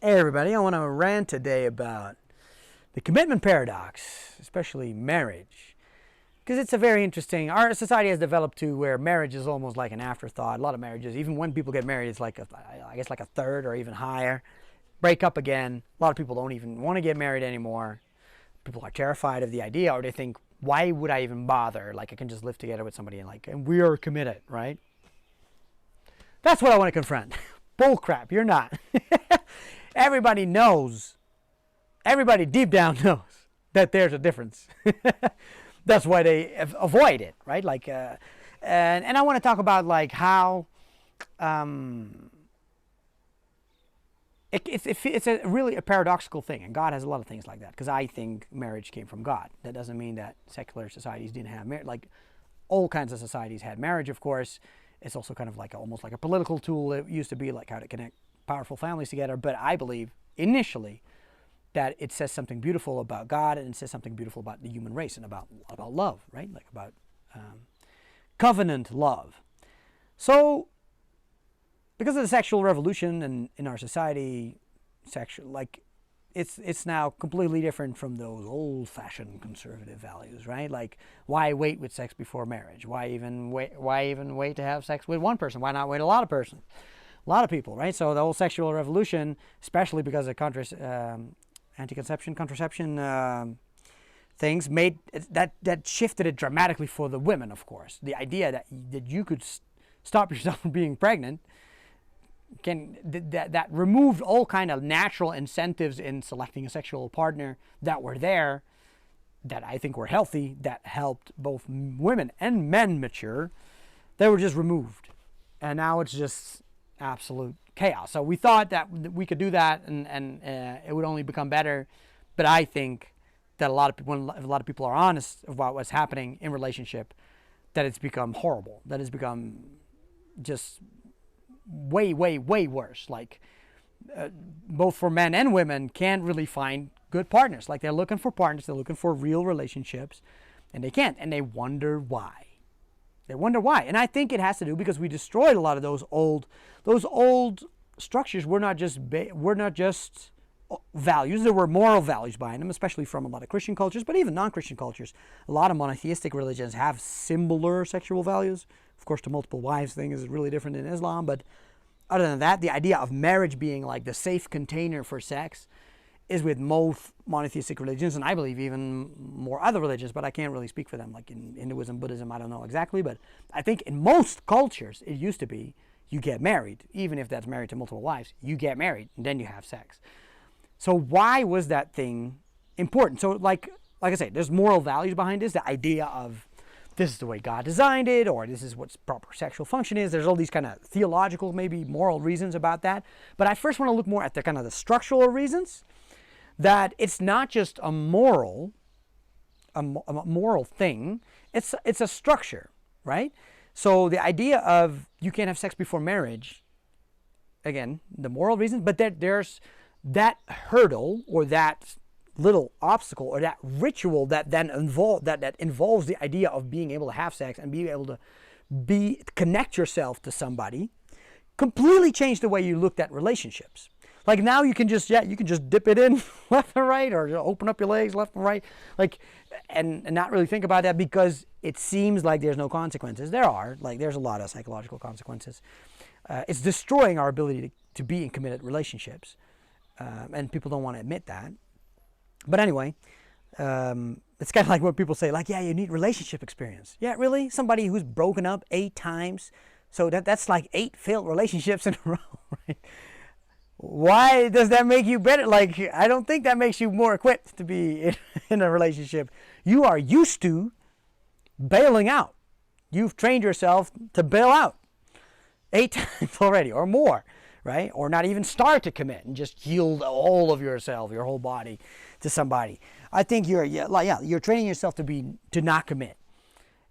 Hey everybody, I want to rant today about the commitment paradox, especially marriage. Because it's a very interesting, our society has developed to where marriage is almost like an afterthought. A lot of marriages, even when people get married, it's like, I guess like a third or even higher. Break up again. A lot of people don't even want to get married anymore. People are terrified of the idea, or they think, why would I even bother? Like I can just live together with somebody and we are committed, right? That's what I want to confront. Bull crap, you're not. Everybody knows, everybody deep down knows that there's a difference. That's why they avoid it, right? And I want to talk about like how it's a really a paradoxical thing, and God has a lot of things like that. Because I think marriage came from God. That doesn't mean that secular societies didn't have marriage. Like all kinds of societies had marriage, of course. It's also kind of like almost like a political tool. It used to be like how to connect powerful families together. But I believe initially that it says something beautiful about God, and it says something beautiful about the human race and about love, right? Like about covenant love. So because of the sexual revolution and in our society, it's now completely different from those old-fashioned conservative values, right? Like, why wait with sex before marriage? Why even wait to have sex with one person? Why not wait a lot of people, right? So the whole sexual revolution, especially because of contraception things, made that shifted it dramatically for the women. Of course, the idea that you could stop yourself from being pregnant that removed all kind of natural incentives in selecting a sexual partner that were there, that I think were healthy, that helped both women and men mature. They were just removed, and now it's just absolute chaos. So we thought that we could do that, and it would only become better. But I think that a lot of people are honest about what's happening in relationship, that it's become horrible. That it's become just way worse. Like both for men and women can't really find good partners. Like they're looking for partners, they're looking for real relationships, and they can't, and they wonder why. And I think it has to do because we destroyed a lot of those old structures. Were not just values. There were moral values behind them, especially from a lot of Christian cultures, but even non-Christian cultures. A lot of monotheistic religions have similar sexual values. Of course, the multiple wives thing is really different in Islam, but other than that, the idea of marriage being like the safe container for sex is with most monotheistic religions, and I believe even more other religions, but I can't really speak for them. Like in Hinduism, Buddhism, I don't know exactly, but I think in most cultures, it used to be you get married, even if that's married to multiple wives, you get married, and then you have sex. So why was that thing important? So like I say, there's moral values behind this, the idea of this is the way God designed it, or this is what proper sexual function is. There's all these kind of theological, maybe moral reasons about that. But I first want to look more at the kind of the structural reasons, that it's not just a moral thing. It's a structure, right? So the idea of you can't have sex before marriage, again, the moral reasons, but there's that hurdle or that little obstacle or that ritual that then involves the idea of being able to have sex and being able to connect yourself to somebody, completely changed the way you looked at relationships. Like now you can just dip it in left and right, or open up your legs left and right, like and not really think about that, because it seems like there's no consequences. There's a lot of psychological consequences. It's destroying our ability to be in committed relationships, and people don't want to admit that. But anyway, it's kind of like when people say, like, yeah, you need relationship experience. Yeah, really? Somebody who's broken up 8 times, so that's like 8 failed relationships in a row, right? Why does that make you better? Like, I don't think that makes you more equipped to be in a relationship. You are used to bailing out. You've trained yourself to bail out 8 times already or more, right? Or not even start to commit and just yield all of yourself, your whole body, to somebody. I think you're training yourself to not commit.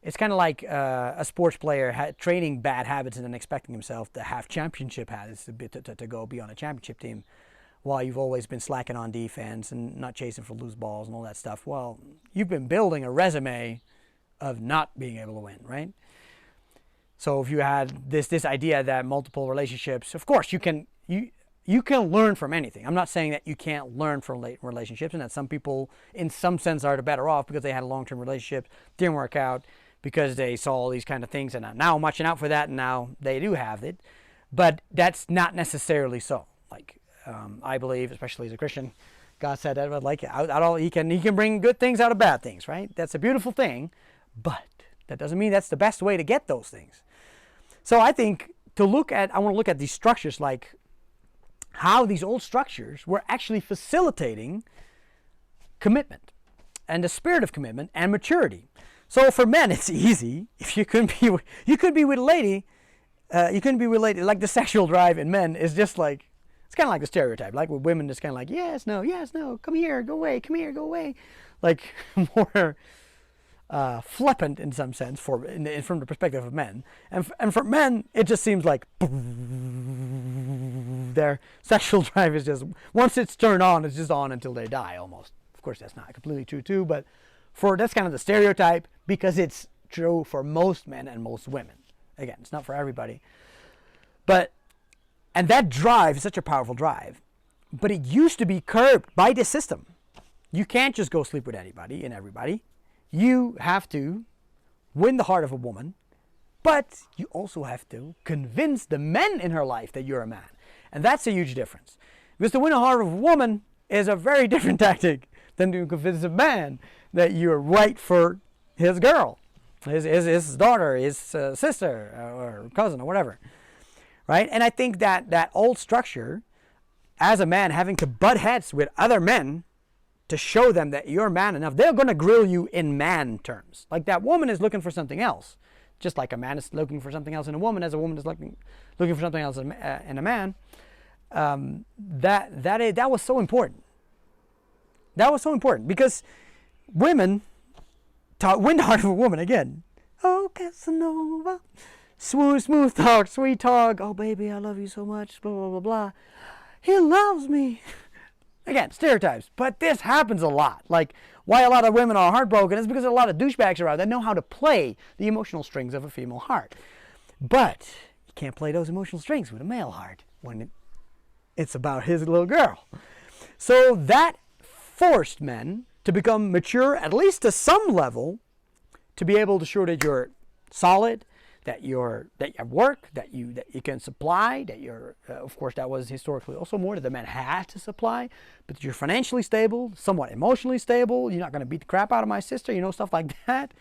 It's kind of like a sports player training bad habits and then expecting himself to have championship habits to go be on a championship team, while you've always been slacking on defense and not chasing for loose balls and all that stuff. Well, you've been building a resume of not being able to win, right? So if you had this idea that multiple relationships, of course you you can learn from anything. I'm not saying that you can't learn from relationships, and that some people, in some sense, are the better off because they had a long-term relationship, didn't work out, because they saw all these kind of things, and now I'm watching out for that, and now they do have it. But that's not necessarily so. Like, I believe, especially as a Christian, God said that, but like, out all He can bring good things out of bad things, right? That's a beautiful thing, but that doesn't mean that's the best way to get those things. So I think I want to look at these structures, like how these old structures were actually facilitating commitment and the spirit of commitment and maturity. So for men, it's easy. If you could be with a lady, like the sexual drive in men is just like, it's kind of like the stereotype. Like with women, it's kind of like, yes, no, come here, go away, come here, go away. Like more flippant in some sense from the perspective of men. And for men, it just seems like their sexual drive is just, once it's turned on, it's just on until they die almost. Of course, that's not completely true too, but that's kind of the stereotype, because it's true for most men and most women. Again, it's not for everybody. And that drive is such a powerful drive, but it used to be curbed by this system. You can't just go sleep with anybody and everybody. You have to win the heart of a woman, but you also have to convince the men in her life that you're a man. And that's a huge difference. Because to win the heart of a woman is a very different tactic than to convince a man that you're right for his girl, his daughter, his sister, or cousin, or whatever. Right? And I think that old structure, as a man having to butt heads with other men to show them that you're man enough, they're going to grill you in man terms. Like that woman is looking for something else. Just like a man is looking for something else in a woman, as a woman is looking for something else in a man. That was so important. That was so important because women win the heart of a woman again. Oh, Casanova. Smooth talk, sweet talk. Oh, baby, I love you so much. Blah, blah, blah, blah. He loves me. Again, stereotypes. But this happens a lot. Like, why a lot of women are heartbroken is because there are a lot of douchebags around that know how to play the emotional strings of a female heart. But you can't play those emotional strings with a male heart when it's about his little girl. So that forced men to become mature, at least to some level, to be able to show that you're solid, that you have work, that you can supply, that you're, of course, that was historically also more that the man had to supply, but that you're financially stable, somewhat emotionally stable, you're not going to beat the crap out of my sister, stuff like that.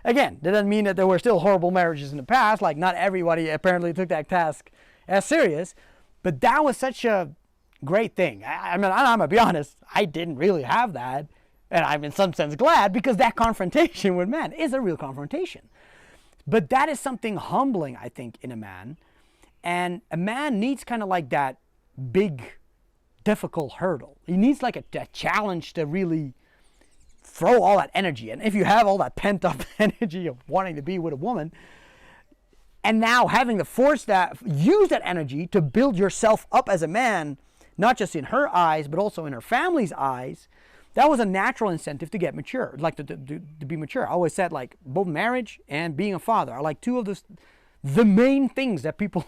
Again, that doesn't mean that there were still horrible marriages in the past, like not everybody apparently took that task as serious, but that was such a great thing. I mean, I'm going to be honest, I didn't really have that, and I'm in some sense glad, because that confrontation with men is a real confrontation. But that is something humbling, I think, in a man. And a man needs kind of like that big, difficult hurdle. He needs like a challenge to really throw all that energy. And if you have all that pent-up energy of wanting to be with a woman, and now having to use that energy to build yourself up as a man, not just in her eyes, but also in her family's eyes, that was a natural incentive to get mature, like to be mature. I always said, like, both marriage and being a father are like two of the main things that people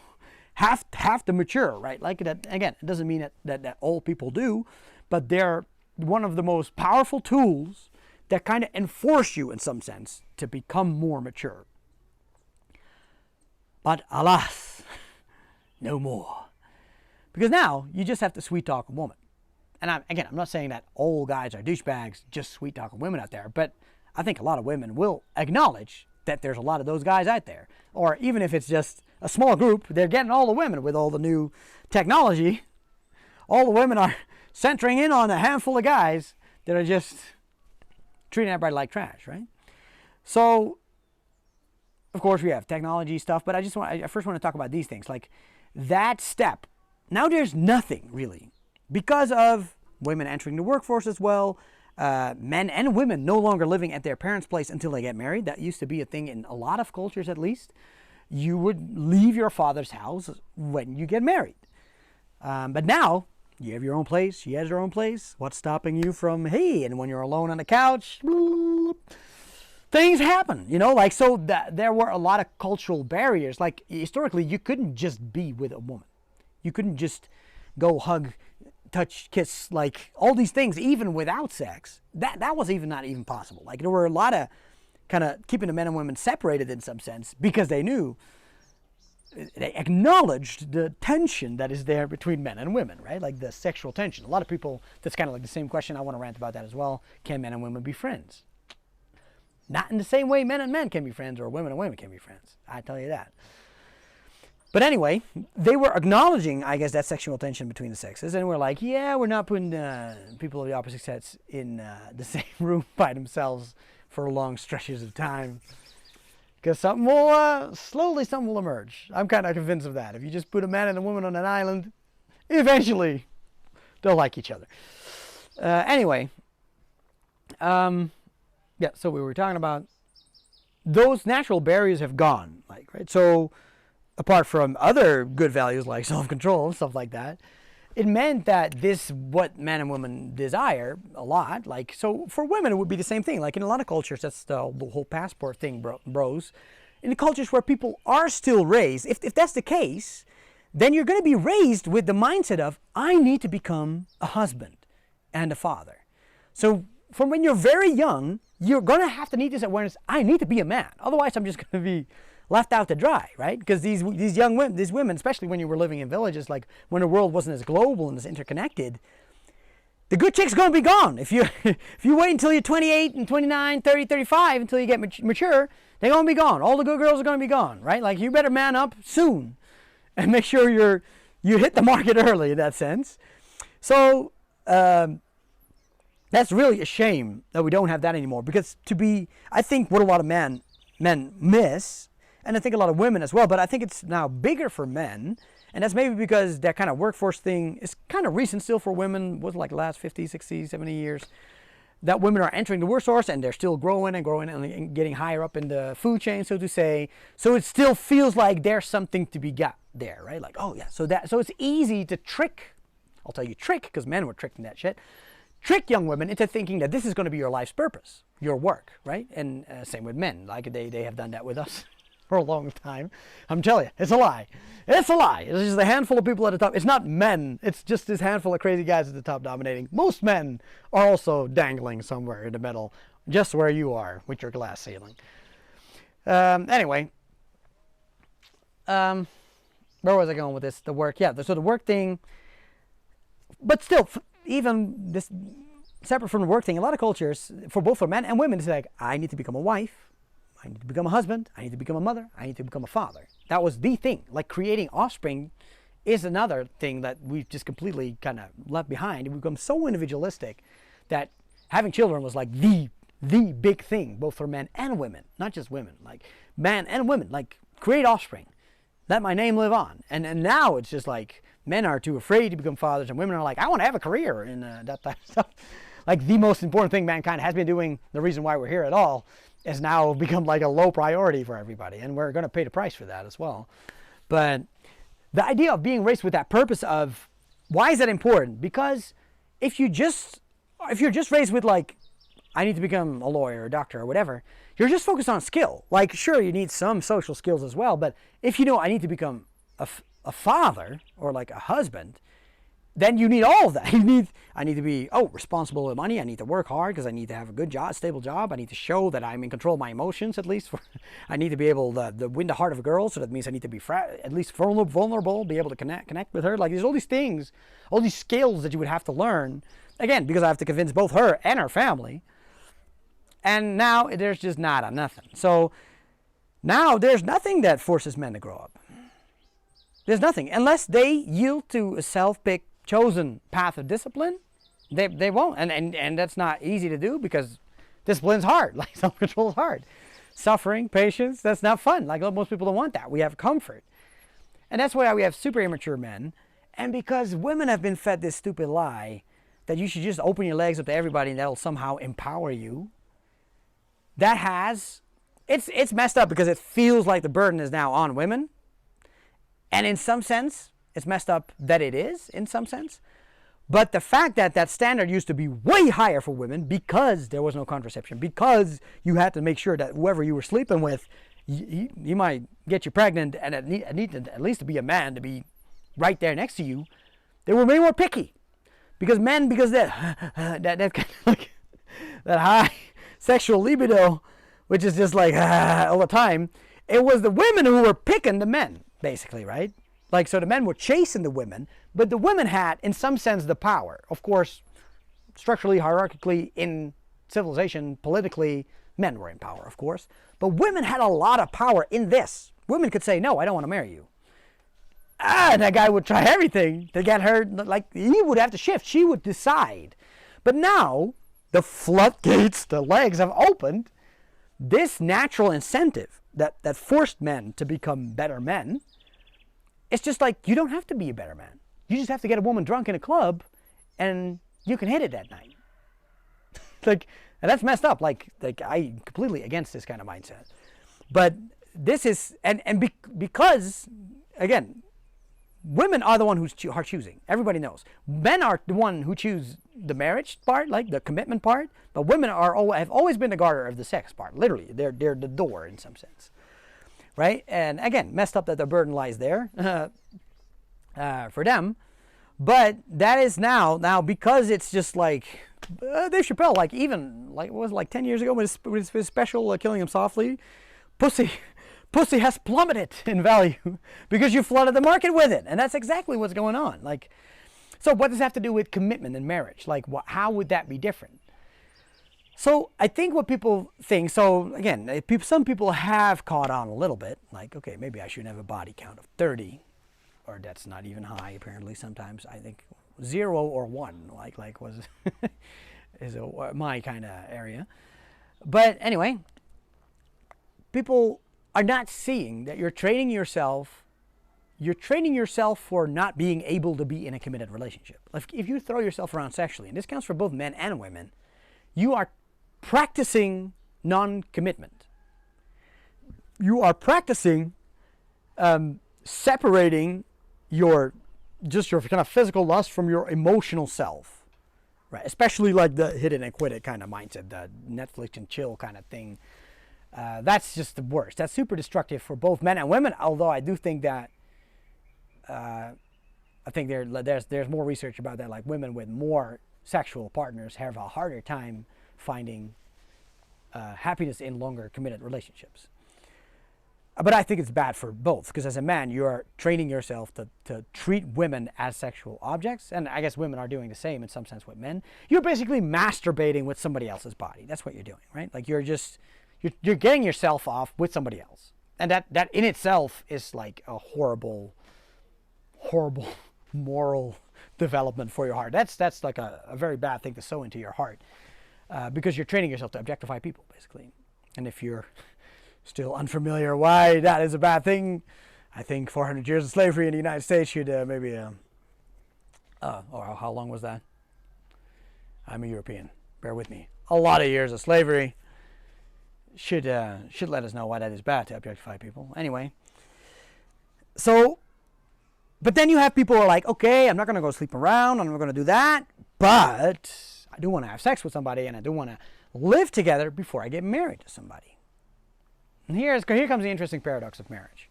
have to mature, right? Like that, again, it doesn't mean that all people do, but they're one of the most powerful tools that kind of enforce you in some sense to become more mature. But alas, no more. Because now you just have to sweet talk a woman. And I'm not saying that all guys are douchebags just sweet talking women out there, but I think a lot of women will acknowledge that there's a lot of those guys out there. Or even if it's just a small group, they're getting all the women with all the new technology. All the women are centering in on a handful of guys that are just treating everybody like trash, right? So, of course, we have technology stuff, but I first want to talk about these things. Like that step. Now there's nothing really. Because of women entering the workforce as well, men and women no longer living at their parents' place until they get married. That used to be a thing in a lot of cultures, at least. You would leave your father's house when you get married. But now, you have your own place, she has her own place. What's stopping you from, hey, and when you're alone on the couch, things happen, there were a lot of cultural barriers. Like, historically, you couldn't just be with a woman. You couldn't just go hug, touch, kiss, like all these things, even without sex. That was even not even possible. Like there were a lot of kind of keeping the men and women separated in some sense because they knew, they acknowledged the tension that is there between men and women, right? Like the sexual tension. A lot of people, that's kind of like the same question. I want to rant about that as well. Can men and women be friends? Not in the same way men and men can be friends or women and women can be friends. I tell you that. But anyway, they were acknowledging, I guess, that sexual tension between the sexes. And we're like, yeah, we're not putting people of the opposite sex in the same room by themselves for long stretches of time. Because something will, slowly something will emerge. I'm kind of convinced of that. If you just put a man and a woman on an island, eventually they'll like each other. Anyway, yeah, so we were talking about those natural barriers have gone, like, right? So apart from other good values like self-control and stuff like that, it meant that this, what men and women desire a lot, like, so for women it would be the same thing. Like in a lot of cultures, that's the whole passport thing, bros. In the cultures where people are still raised, if that's the case, then you're going to be raised with the mindset of, I need to become a husband and a father. So from when you're very young, you're going to have to need this awareness, I need to be a man. Otherwise, I'm just going to be left out to dry, right? Because these young women, these women, especially when you were living in villages, like when the world wasn't as global and as interconnected, the good chick's going to be gone. If you if you wait until you're 28 and 29, 30, 35, until you get mature, they're going to be gone. All the good girls are going to be gone, right? Like you better man up soon and make sure you hit the market early in that sense. So that's really a shame that we don't have that anymore. Because I think what a lot of men miss, and I think a lot of women as well, but I think it's now bigger for men, and that's maybe because that kind of workforce thing is kind of recent still for women, was like the last 50, 60, 70 years, that women are entering the workforce and they're still growing and getting higher up in the food chain, so to say. So it still feels like there's something to be got there, right? Like, oh yeah, so it's easy to trick, I'll tell you trick, because men were tricked in that shit, trick young women into thinking that this is going to be your life's purpose, your work, right? And same with men, like they have done that with us for a long time. I'm telling you, it's a lie. It's a lie. It's just a handful of people at the top. It's not men. It's just this handful of crazy guys at the top dominating. Most men are also dangling somewhere in the middle, just where you are with your glass ceiling. Anyway, where was I going with this? The work. Yeah, so the work thing. But still, even this, separate from the work thing, a lot of cultures, for men and women, it's like, I need to become a wife. I need to become a husband, I need to become a mother, I need to become a father. That was the thing. Like creating offspring is another thing that we've just completely kind of left behind. We've become so individualistic that having children was like the big thing, both for men and women, not just women, like men and women, like create offspring, let my name live on. And now it's just like men are too afraid to become fathers and women are like, I want to have a career and that type of stuff. Like the most important thing mankind has been doing, the reason why we're here at all, has now become like a low priority for everybody, and we're going to pay the price for that as well. But the idea of being raised with that purpose of, why is that important? Because if you're just raised with like, I need to become a lawyer or a doctor or whatever, you're just focused on skill. Like sure, you need some social skills as well, but if you know I need to become a father or like a husband, then you need all of that. I need to be responsible with money. I need to work hard because I need to have a good job, stable job. I need to show that I'm in control of my emotions at least. I need to be able to win the heart of a girl, so that means I need to be at least vulnerable, be able to connect with her. Like there's all these things, all these skills that you would have to learn. Again, because I have to convince both her and her family. And now there's just nothing. So now there's nothing that forces men to grow up. There's nothing. Unless they yield to a self-picked, chosen path of discipline, they won't. And that's not easy to do because discipline's hard. Like self-control is hard. Suffering, patience, that's not fun. Like most people don't want that. We have comfort. And that's why we have super immature men. And because women have been fed this stupid lie that you should just open your legs up to everybody and that'll somehow empower you. It's messed up because it feels like the burden is now on women. And in some sense, it's messed up that it is, in some sense. But the fact that that standard used to be way higher for women because there was no contraception, because you had to make sure that whoever you were sleeping with, you might get you pregnant and it need at least to be a man to be right there next to you. They were way more picky. Because men, because that kind of like that high sexual libido, which is just like all the time, it was the women who were picking the men, basically, right? Like, so the men were chasing the women, but the women had, in some sense, the power. Of course, structurally, hierarchically, in civilization, politically, men were in power, of course. But women had a lot of power in this. Women could say, no, I don't want to marry you. That guy would try everything to get her, like, he would have to shift. She would decide. But now, the floodgates, the legs have opened. This natural incentive that forced men to become better men, it's just like, you don't have to be a better man. You just have to get a woman drunk in a club, and you can hit it that night. Like, and that's messed up. Like I'm completely against this kind of mindset. But this is, because, again, women are the one who's are choosing. Everybody knows. Men are the one who choose the marriage part, like the commitment part. But women have always been the garter of the sex part. Literally, they're the door in some sense, right? And again, messed up that the burden lies there for them. But that is now because it's just like Dave Chappelle, like even like what was it, like 10 years ago with his special Killing Him Softly, pussy has plummeted in value because you flooded the market with it, and that's exactly what's going on. Like, so what does that have to do with commitment in marriage? Like, how would that be different? So I think what people think. So again, some people have caught on a little bit. Like, okay, maybe I shouldn't have a body count of 30, or that's not even high. Apparently, sometimes I think 0 or 1, like was is my kind of area. But anyway, people are not seeing that you're training yourself for not being able to be in a committed relationship. Like, if you throw yourself around sexually, and this counts for both men and women, you are practicing non-commitment. You are practicing separating your kind of physical lust from your emotional self, right? Especially like the hit it and quit it kind of mindset, the Netflix and chill kind of thing. That's just the worst. That's super destructive for both men and women. Although I do think that I think there's more research about that. Like, women with more sexual partners have a harder time finding happiness in longer committed relationships. But I think it's bad for both, because as a man, you are training yourself to treat women as sexual objects, and I guess women are doing the same in some sense with men. You're basically masturbating with somebody else's body. That's what you're doing, right? Like, you're getting yourself off with somebody else, and that in itself is like a horrible moral development for your heart. That's like a very bad thing to sow into your heart, because you're training yourself to objectify people, basically. And if you're still unfamiliar why that is a bad thing, I think 400 years of slavery in the United States should maybe or how long was that? I'm a European, bear with me. A lot of years of slavery should let us know why that is bad to objectify people. Anyway, so, but then you have people who are like, okay, I'm not going to go sleep around, I'm not going to do that, but I do want to have sex with somebody, and I do want to live together before I get married to somebody. And here comes the interesting paradox of marriage.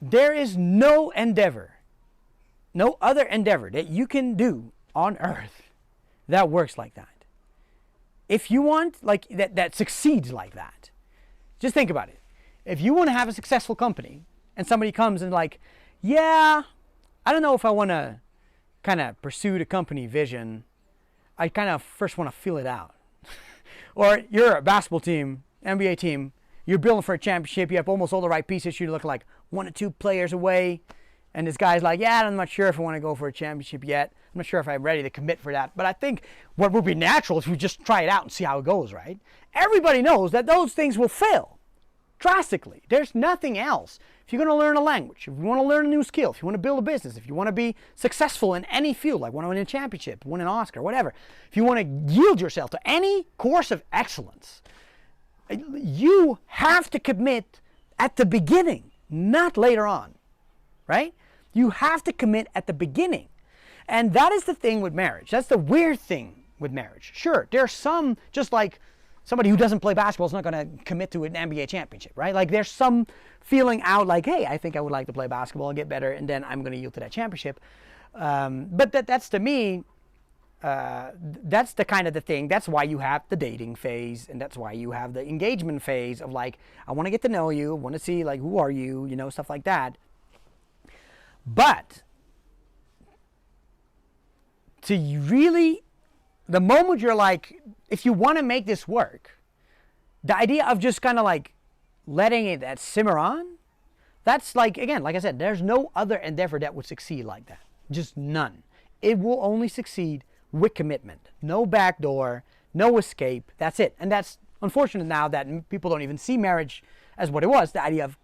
There is no other endeavor that you can do on earth that works like that. If you want, like, that succeeds like that, just think about it. If you want to have a successful company, and somebody comes and like, yeah, I don't know if I want to kind of pursue the company vision. I kind of first want to feel it out. Or you're a basketball team, NBA team, you're building for a championship, you have almost all the right pieces, you look like 1 or 2 players away, and this guy's like, yeah, I'm not sure if I want to go for a championship yet. I'm not sure if I'm ready to commit for that. But I think what would be natural is we just try it out and see how it goes, right? Everybody knows that those things will fail drastically. There's nothing else. If you're going to learn a language, if you want to learn a new skill, if you want to build a business, if you want to be successful in any field, like want to win a championship, win an Oscar, whatever, if you want to yield yourself to any course of excellence, you have to commit at the beginning, not later on, right? You have to commit at the beginning. And that is the thing with marriage. That's the weird thing with marriage. Sure, there's some, just like somebody who doesn't play basketball is not going to commit to an NBA championship, right? Like, there's some feeling out like, hey, I think I would like to play basketball and get better, and then I'm going to yield to that championship. But that's to me, that's the kind of the thing. That's why you have the dating phase, and that's why you have the engagement phase of like, I want to get to know you, want to see like, who are you, you know, stuff like that. But to really, the moment you're like, if you want to make this work, the idea of just kind of like letting it that simmer on, that's like, again, like I said, there's no other endeavor that would succeed like that. Just none. It will only succeed with commitment. No backdoor, no escape. That's it. And that's unfortunate now that people don't even see marriage as what it was, the idea of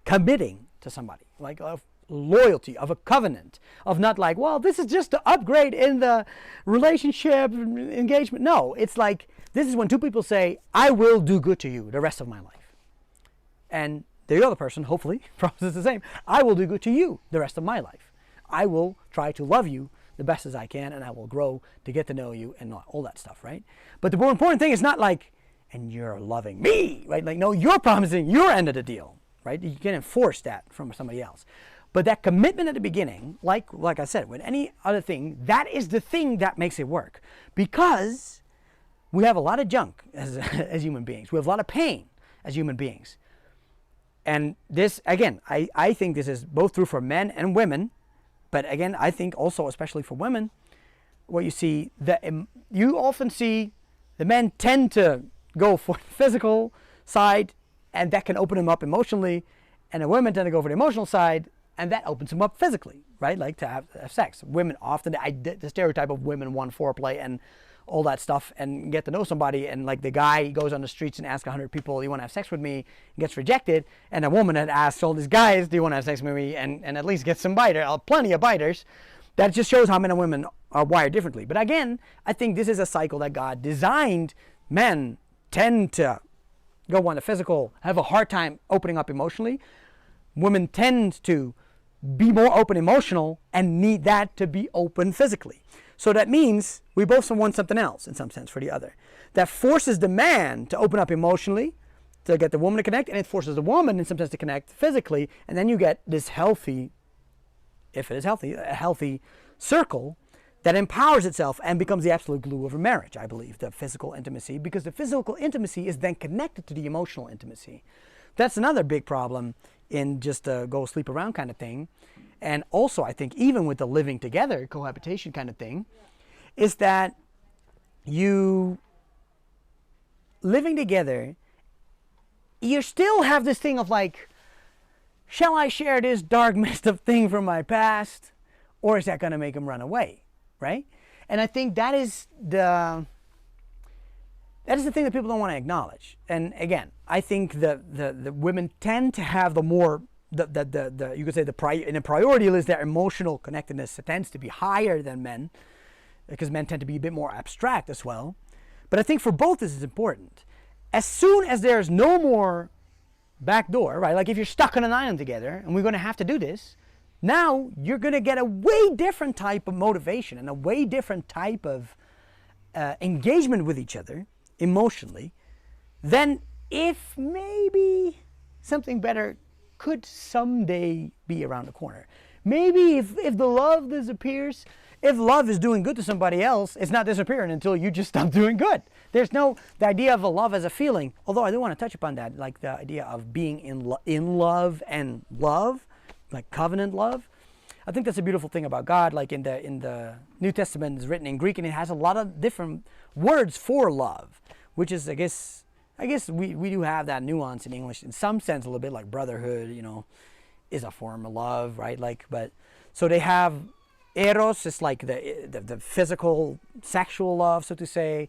committing to somebody, like of loyalty, of a covenant, of not like, well, this is just to upgrade in the relationship, engagement. No, it's like, this is when two people say, I will do good to you the rest of my life. And the other person, hopefully, promises the same. I will do good to you the rest of my life. I will try to love you the best as I can, and I will grow to get to know you and all that stuff, right? But the more important thing is not like, and you're loving me, right? Like, no, you're promising your end of the deal, right? You can enforce that from somebody else. But that commitment at the beginning, like I said, with any other thing, that is the thing that makes it work. Because we have a lot of junk as human beings. We have a lot of pain as human beings. And this, again, I think this is both true for men and women. But again, I think also, especially for women, what you see, you often see the men tend to go for the physical side, and that can open them up emotionally. And the women tend to go for the emotional side, and that opens them up physically, right? Like to have sex. Women often, the stereotype of women want foreplay and all that stuff and get to know somebody, and like the guy goes on the streets and asks 100 people, you want to have sex with me, and gets rejected, and a woman that asks all these guys, do you want to have sex with me, and at least gets some plenty of biters. That just shows how men and women are wired differently. But again, I think this is a cycle that God designed. Men tend to go on the physical, have a hard time opening up emotionally. Women tend to be more open emotional and need that to be open physically. So that means we both want something else in some sense for the other. That forces the man to open up emotionally to get the woman to connect, and it forces the woman in some sense to connect physically, and then you get this healthy, if it is healthy, a healthy circle that empowers itself and becomes the absolute glue of a marriage, I believe, the physical intimacy, because the physical intimacy is then connected to the emotional intimacy. That's another big problem in just a go sleep around kind of thing. And also, I think, even with the living together, cohabitation kind of thing, is that you living together, you still have this thing of like, shall I share this dark, messed up thing from my past? Or is that going to make him run away, right? And I think that is the thing that people don't want to acknowledge. And again, I think the women tend to have the more, you could say in a priority list, their emotional connectedness tends to be higher than men, because men tend to be a bit more abstract as well. But I think for both this is important. As soon as there's no more backdoor, right? Like if you're stuck on an island together and we're going to have to do this, now you're going to get a way different type of motivation and a way different type of engagement with each other emotionally than if maybe something better could someday be around the corner. Maybe if the love disappears, if love is doing good to somebody else, it's not disappearing until you just stop doing good. There's no, the idea of a love as a feeling, although I do want to touch upon that, like the idea of being in love and love, like covenant love. I think that's a beautiful thing about God. Like in the New Testament, it's written in Greek, and it has a lot of different words for love, which is, I guess we do have that nuance in English in some sense, a little bit like brotherhood, is a form of love, right? Like, but so they have eros, is like the physical, sexual love, so to say.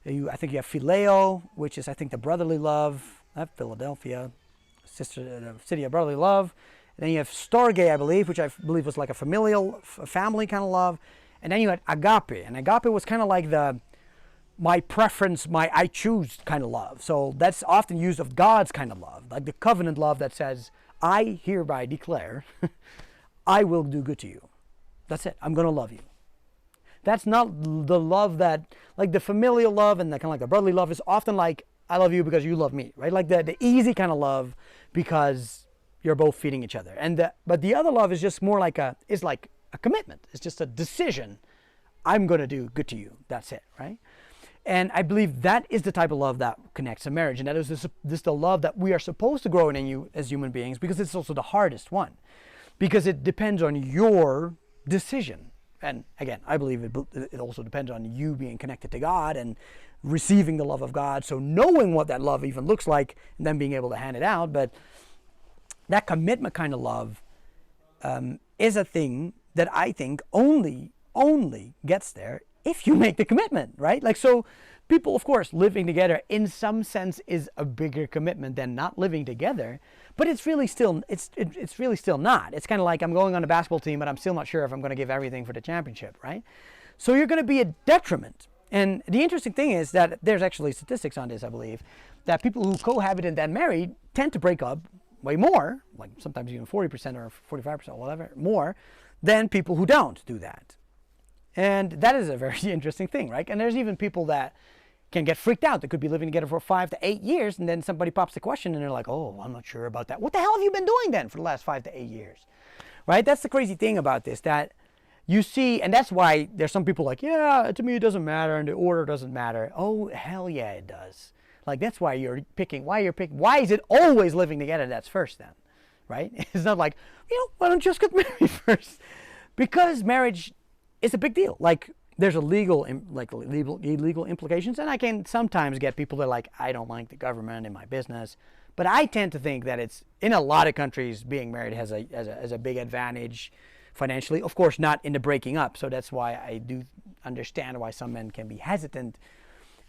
I think you have phileo, which is, I think, the brotherly love. Philadelphia, the city of brotherly love. And then you have storge, I believe, which I believe was like a familial, family kind of love. And then you had agape, and agape was kind of like my preference, I choose kind of love. So that's often used of God's kind of love, like the covenant love that says, I hereby declare, I will do good to you. That's it. I'm going to love you. That's not the love that, like the familial love and the kind of like the brotherly love is often like, I love you because you love me, right? Like the easy kind of love because you're both feeding each other. But the other love is just more like it's like a commitment. It's just a decision. I'm going to do good to you. That's it, right? And I believe that is the type of love that connects a marriage. And that is this the love that we are supposed to grow in you as human beings, because it's also the hardest one. Because it depends on your decision. And again, I believe it also depends on you being connected to God and receiving the love of God. So knowing what that love even looks like and then being able to hand it out. But that commitment kind of love is a thing that I think only gets there if you make the commitment, right? Like, so people, of course, living together in some sense is a bigger commitment than not living together, but it's really still, it's really still not. It's kind of like I'm going on a basketball team, but I'm still not sure if I'm going to give everything for the championship, right? So you're going to be a detriment. And the interesting thing is that there's actually statistics on this, I believe, that people who cohabit and then marry tend to break up way more, like sometimes even 40% or 45% or whatever, more than people who don't do that. And that is a very interesting thing, right? And there's even people that can get freaked out. They could be living together for 5 to 8 years, and then somebody pops the question, and they're like, oh, I'm not sure about that. What the hell have you been doing then for the last 5 to 8 years? Right? That's the crazy thing about this, that you see, and that's why there's some people like, yeah, to me it doesn't matter, and the order doesn't matter. Oh, hell yeah, it does. Like, that's why you're picking, why is it always living together that's first then? Right? It's not like, why don't you just get married first? Because marriage is a big deal. Like, there's a illegal implications, and I can sometimes get people that are like, I don't like the government in my business, but I tend to think that it's, in a lot of countries, being married has a big advantage financially. Of course, not in the breaking up. So that's why I do understand why some men can be hesitant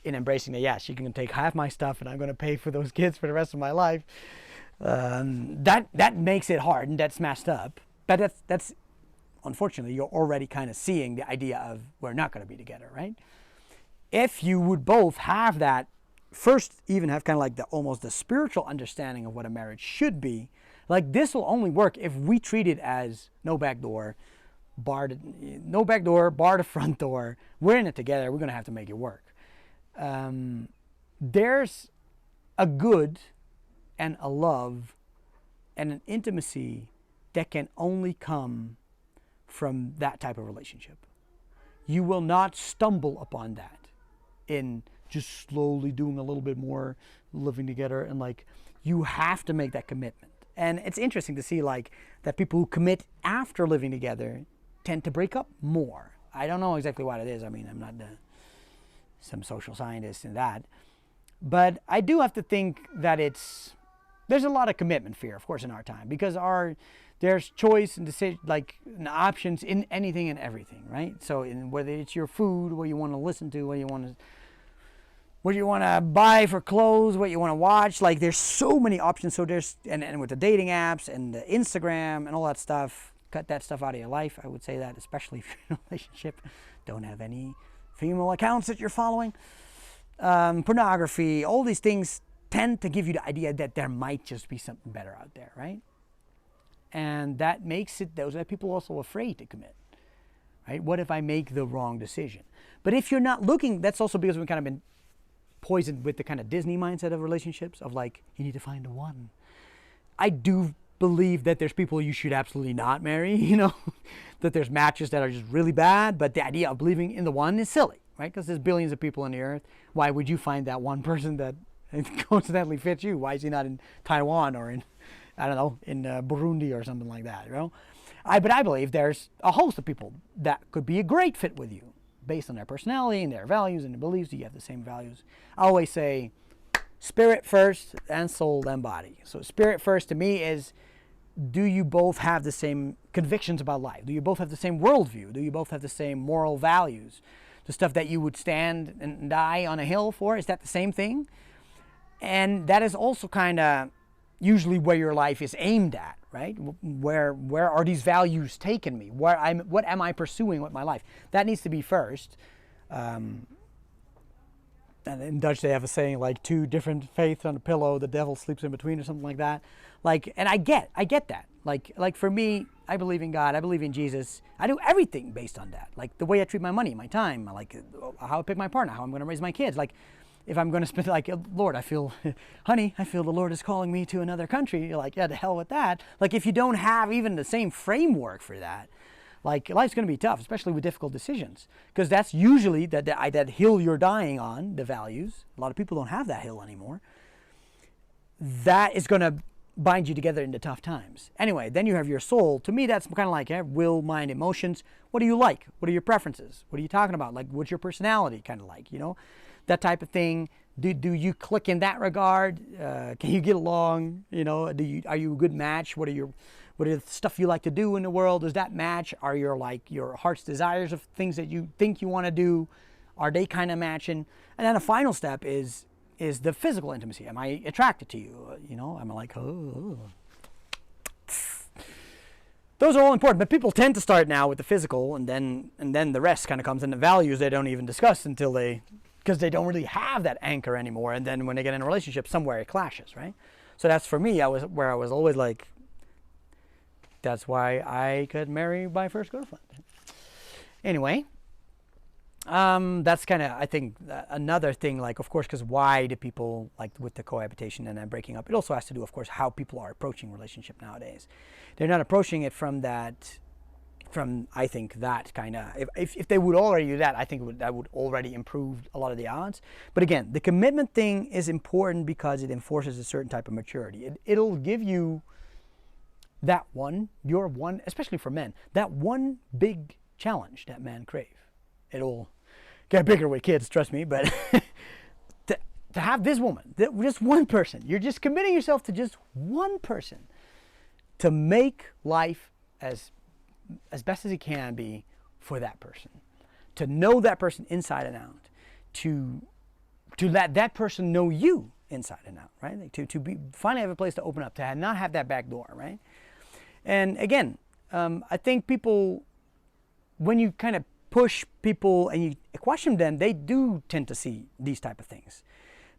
in embracing that. Yes, you can take half my stuff, and I'm going to pay for those kids for the rest of my life. That makes it hard, and that's messed up. But that's unfortunately, you're already kind of seeing the idea of we're not going to be together, right? If you would both have that, first even have kind of like almost the spiritual understanding of what a marriage should be, like, this will only work if we treat it as no back door, bar the front door. We're in it together. We're going to have to make it work. There's a good and a love and an intimacy that can only come from that type of relationship. You will not stumble upon that in just slowly doing a little bit more living together, and like, you have to make that commitment. And it's interesting to see like that people who commit after living together tend to break up more. I don't know exactly what it is. I mean, I'm not some social scientist in that, but I do have to think that there's a lot of commitment fear, of course, in our time, because there's choice and decision, like, and options in anything and everything, right? So whether it's your food, what you want to listen to, what you want to buy for clothes, what you want to watch, like, there's so many options. So there's, and with the dating apps and the Instagram and all that stuff, cut that stuff out of your life. I would say that, especially if you're in a relationship, don't have any female accounts that you're following. Pornography, all these things tend to give you the idea that there might just be something better out there, right? And that makes it, those are people also afraid to commit, right? What if I make the wrong decision? But if you're not looking, that's also because we've kind of been poisoned with the kind of Disney mindset of relationships, of like, you need to find the one. I do believe that there's people you should absolutely not marry, that there's matches that are just really bad, but the idea of believing in the one is silly, right? Because there's billions of people on the earth. Why would you find that one person that coincidentally fits you? Why is he not in Taiwan or in, I don't know, in Burundi or something like that, But I believe there's a host of people that could be a great fit with you based on their personality and their values and their beliefs. Do you have the same values? I always say spirit first and soul then body. So spirit first to me is, do you both have the same convictions about life? Do you both have the same worldview? Do you both have the same moral values? The stuff that you would stand and die on a hill for, is that the same thing? And that is also kind of usually where your life is aimed at, right? Where are these values taking me? What am I pursuing with my life? That needs to be first. And in Dutch they have a saying like, 2 different faiths on a pillow, the devil sleeps in between, or something like that. Like, and I get that. Like for me, I believe in God, I believe in Jesus. I do everything based on that. Like the way I treat my money, my time, like how I pick my partner, how I'm going to raise my kids. Like, if I'm going to spend, like, Lord, I feel the Lord is calling me to another country. You're like, yeah, to hell with that. Like, if you don't have even the same framework for that, Like, life's going to be tough, especially with difficult decisions, because that's usually that hill you're dying on, the values. A lot of people don't have that hill anymore. That is going to bind you together into tough times. Anyway, then you have your soul. To me, that's kind of like will, mind, emotions. What do you like? What are your preferences? What are you talking about? Like, what's your personality kind of like, you know? That type of thing. Do you click in that regard? Can you get along? You know, are you a good match? What are the stuff you like to do in the world? Does that match? Are your heart's desires of things that you think you want to do? Are they kind of matching? And then a final step is the physical intimacy. Am I attracted to you? You know, am I like, oh. Those are all important, but people tend to start now with the physical, and then the rest kind of comes in. The values they don't even discuss because they don't really have that anchor anymore. And then when they get in a relationship, somewhere it clashes, right? So that's for me. I was always like, that's why I could marry my first girlfriend. Anyway. That's kind of, I think, another thing, like, of course, because why do people, like, with the cohabitation and then breaking up, it also has to do, of course, how people are approaching relationship nowadays. They're not approaching it from, I think, that kind of, if they would already do that, I think that would already improve a lot of the odds. But again, the commitment thing is important because it enforces a certain type of maturity. It'll give you your one, especially for men, that one big challenge that men crave. It'll get bigger with kids, trust me, but to have this woman, just one person, you're just committing yourself to just one person to make life as best as it can be for that person, to know that person inside and out, to let that person know you inside and out, right? Like to finally have a place to open up, to not have that back door, right? And again, I think people, when you kind of push people and you question them, they do tend to see these type of things.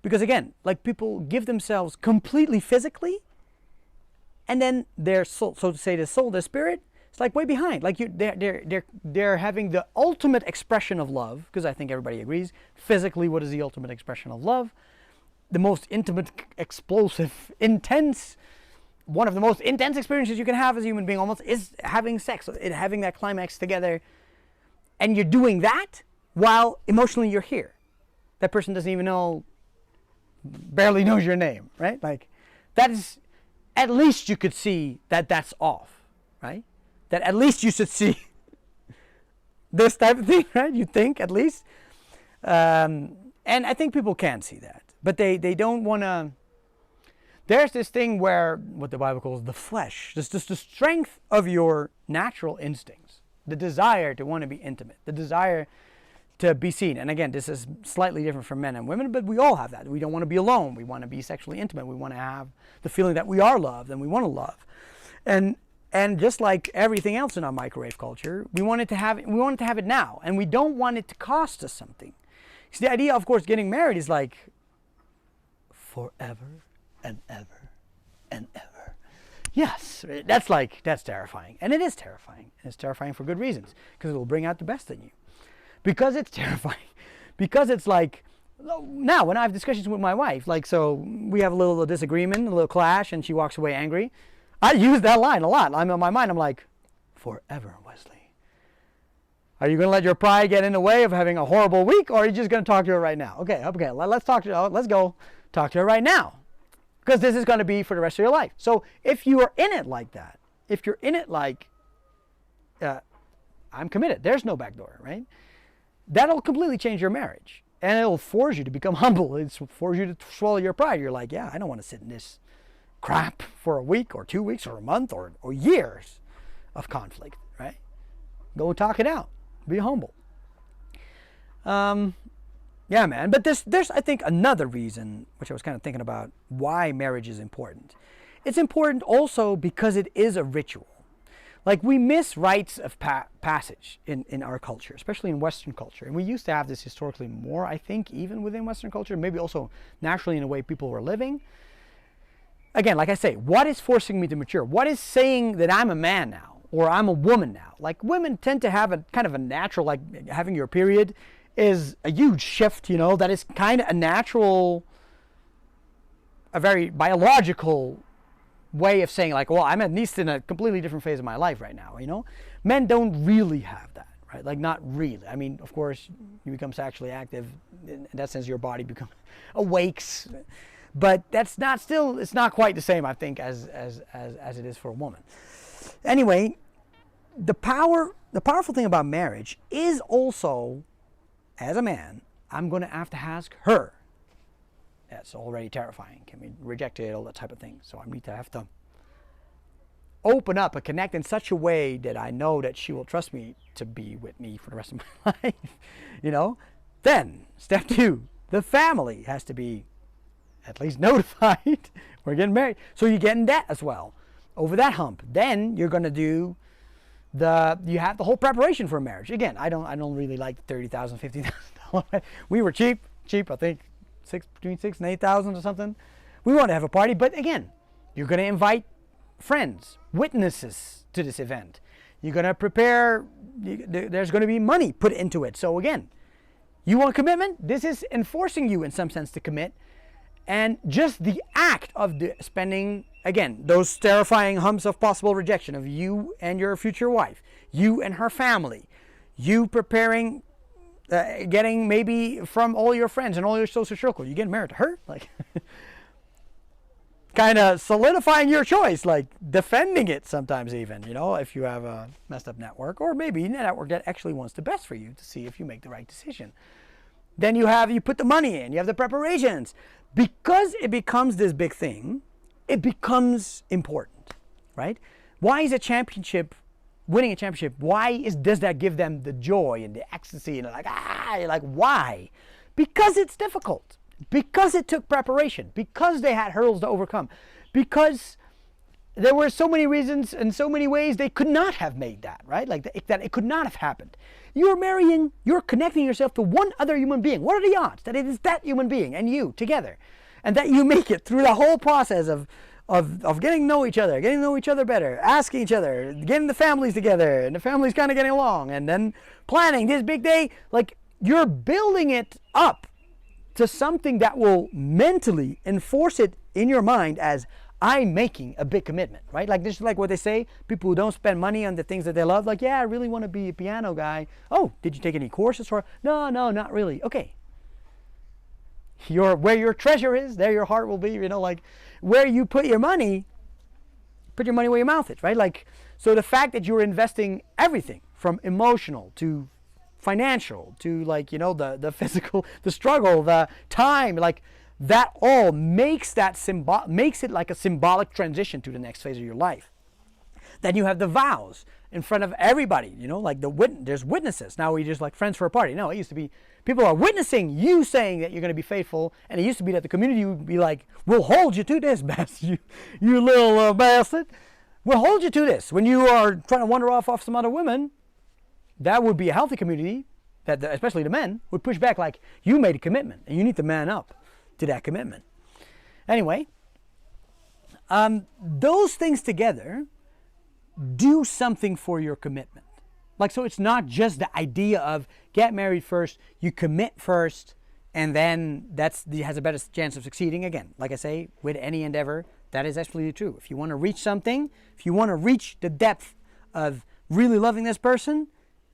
Because again, like, people give themselves completely physically, and then their soul, so to say, the soul, the spirit, it's like way behind. Like, they're having the ultimate expression of love, because I think everybody agrees, physically, what is the ultimate expression of love? The most intimate, explosive, intense, one of the most intense experiences you can have as a human being almost is having sex, having that climax together. And you're doing that while emotionally you're here. That person doesn't even barely knows your name, right? Like, that is, at least you could see that that's off, right? That at least you should see this type of thing, right? You think, at least. And I think people can see that. But they don't want to. There's this thing where, what the Bible calls the flesh, just the strength of your natural instincts. The desire to want to be intimate, the desire to be seen. And again, this is slightly different for men and women, but we all have that. We don't want to be alone. We want to be sexually intimate. We want to have the feeling that we are loved and we want to love. And just like everything else in our microwave culture, we want to have it now, and we don't want it to cost us something. See, the idea, of course, getting married is like forever and ever and ever. Yes, that's terrifying. And it is terrifying. And it's terrifying for good reasons, because it will bring out the best in you. Because it's terrifying. Because it's like, now when I have discussions with my wife, like, so we have a little disagreement, a little clash, and she walks away angry, I use that line a lot. I'm in my mind, I'm like, forever, Wesley. Are you going to let your pride get in the way of having a horrible week, or are you just going to talk to her right now? Okay, let's go talk to her right now. Because this is going to be for the rest of your life. So if you are in it like that, if you're in it like, I'm committed, there's no back door, right? That'll completely change your marriage. And it'll force you to become humble. It'll force you to swallow your pride. You're like, yeah, I don't want to sit in this crap for a week or 2 weeks or a month or years of conflict, right? Go talk it out. Be humble. Yeah, man. But there's, I think, another reason, which I was kind of thinking about, why marriage is important. It's important also because it is a ritual. Like, we miss rites of passage in our culture, especially in Western culture. And we used to have this historically more, I think, even within Western culture, maybe also naturally in the way people were living. Again, like I say, what is forcing me to mature? What is saying that I'm a man now, or I'm a woman now? Like, women tend to have a kind of a natural, like, having your period is a huge shift, you know, that is kind of a natural, a very biological way of saying like, well, I'm at least in a completely different phase of my life right now, you know? Men don't really have that, right? Like, not really. I mean, of course, you become sexually active. In that sense, your body becomes awakes. But that's not still, it's not quite the same, I think, as it is for a woman. Anyway, the powerful thing about marriage is also, as a man, I'm going to have to ask her. That's already terrifying. Can we reject it, all that type of thing. So I need to have to open up and connect in such a way that I know that she will trust me to be with me for the rest of my life. You know? Then, step 2, the family has to be at least notified we're getting married. So you're getting that as well. Over that hump. Then you're going to do you have the whole preparation for a marriage. Again, I don't really like the $30,000, $50,000. We were cheap, I think, between $6,000 and $8,000 or something. We want to have a party, but again, you're going to invite friends, witnesses to this event. You're going to prepare. There's going to be money put into it. So again, you want commitment? This is enforcing you in some sense to commit. And just the act of spending, again, those terrifying humps of possible rejection of you and your future wife, you and her family, you preparing, getting maybe from all your friends and all your social circle, you getting married to her? Like, kind of solidifying your choice, like defending it sometimes even, you know, if you have a messed up network, or maybe a network that actually wants the best for you to see if you make the right decision. Then you put the money in, you have the preparations. Because it becomes this big thing, it becomes important, right? Why is winning a championship, does that give them the joy and the ecstasy and why? Because it's difficult. Because it took preparation. Because they had hurdles to overcome. Because there were so many reasons and so many ways they could not have made that, right? Like that it could not have happened. You're connecting yourself to one other human being. What are the odds that it is that human being and you together? And that you make it through the whole process of getting to know each other better, asking each other, getting the families together, and the families kind of getting along, and then planning this big day. Like, you're building it up to something that will mentally enforce it in your mind as, I'm making a big commitment, right? Like, this is like what they say, people who don't spend money on the things that they love, like, yeah, I really want to be a piano guy. Oh, did you take any courses for? No, not really. Okay. Where your treasure is, there your heart will be, you know, like, where you put your money where your mouth is, right? Like, so the fact that you're investing everything from emotional to financial to, like, you know, the physical, the struggle, the time, like, that all makes it like a symbolic transition to the next phase of your life. Then you have the vows in front of everybody, you know, like there's witnesses. Now we just like friends for a party. No, it used to be people are witnessing you saying that you're going to be faithful, and it used to be that the community would be like, we'll hold you to this, bastard, you little bastard. We'll hold you to this. When you are trying to wander off some other women, that would be a healthy community, that especially the men would push back like, you made a commitment, and you need to man up to that commitment. Anyway, those things together do something for your commitment. Like, so it's not just the idea of get married first, you commit first, and then has a better chance of succeeding. Again, like I say, with any endeavor, that is absolutely true. If you want to reach something, if you want to reach the depth of really loving this person,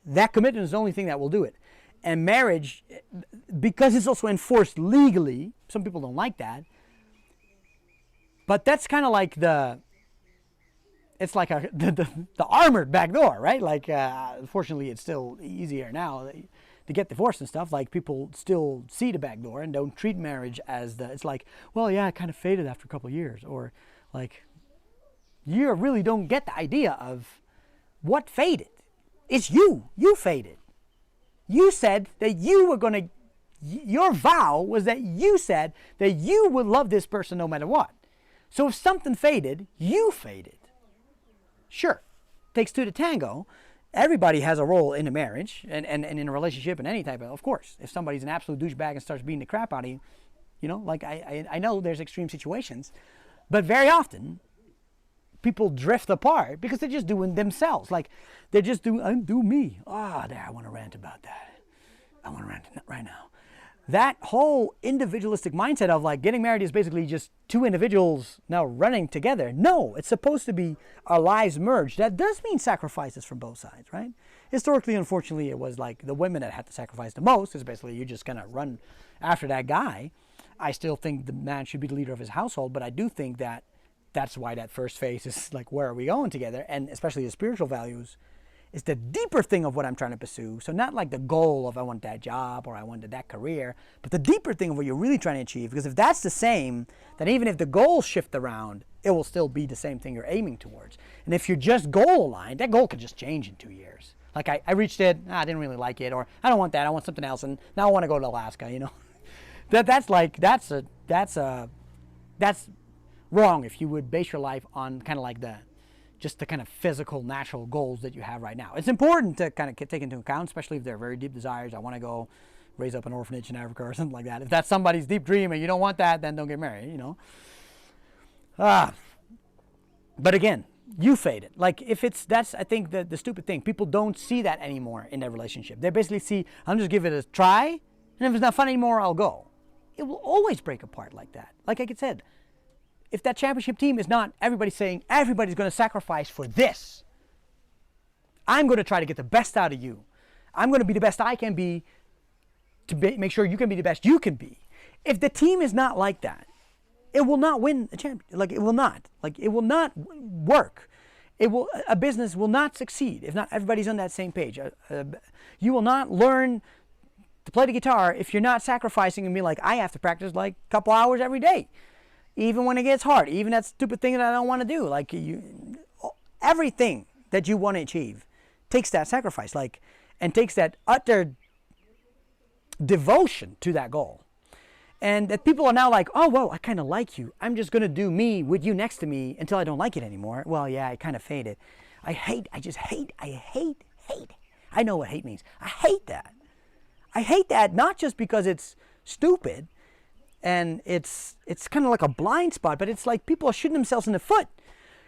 that commitment is the only thing that will do it. And marriage, because it's also enforced legally, some people don't like that, but that's kind of like it's like the armored back door, right? Like, fortunately, it's still easier now to get divorced and stuff. Like, people still see the back door and don't treat marriage as it's like, well, yeah, it kind of faded after a couple of years. Or, like, you really don't get the idea of what faded. It's you. You faded. You said that you were going to, your vow was that you said that you would love this person no matter what. So if something faded, you faded. Sure, takes two to tango. Everybody has a role in a marriage and in a relationship and any type of course. If somebody's an absolute douchebag and starts beating the crap out of you, you know, like I know there's extreme situations, but very often people drift apart because they're just doing themselves. Like, they're just do me. There, I want to rant about that. I want to rant right now. that whole individualistic mindset of like getting married is basically just two individuals now running together. No, it's supposed to be our lives merged. That does mean sacrifices from both sides, right? Historically, unfortunately, it was like the women that had to sacrifice the most. Is basically you just kind of run after that guy. I still think the man should be the leader of his household, but I do think that that's why that first phase is like, where are we going together? And especially the spiritual values is the deeper thing of what I'm trying to pursue. So not like the goal of I want that job or I wanted that career, but the deeper thing of what you're really trying to achieve. Because if that's the same, then even if the goals shift around, it will still be the same thing you're aiming towards. And if you're just goal aligned, that goal can just change in 2 years. Like I reached it, I didn't really like it, or I don't want that, I want something else, and now I want to go to Alaska, you know. That's wrong if you would base your life on kind of like just the kind of physical, natural goals that you have right now. It's important to kind of take into account, especially if they're very deep desires. I want to go raise up an orphanage in Africa or something like that. If that's somebody's deep dream and you don't want that, then don't get married, you know. But again, you fade it. Like that's I think the stupid thing. People don't see that anymore in their relationship. They basically see, I'm just give it a try, and if it's not fun anymore, I'll go. It will always break apart like that. Like I said, if that championship team is not everybody saying everybody's going to sacrifice for this, I'm going to try to get the best out of you. I'm going to be the best I can be to make sure you can be the best you can be. If the team is not like that, it will not win a champion. Like it will not. Like it will not work. A business will not succeed if not everybody's on that same page. You will not learn to play the guitar if you're not sacrificing and be like, I have to practice like a couple hours every day. Even when it gets hard, even that stupid thing that I don't want to do, like everything that you want to achieve takes that sacrifice, and takes that utter devotion to that goal. And that people are now like, oh, well, I kind of like you. I'm just going to do me with you next to me until I don't like it anymore. Well, yeah, I kind of faded. I hate. I know what hate means. I hate that. I hate that not just because it's stupid, and it's kind of like a blind spot, but it's like people are shooting themselves in the foot.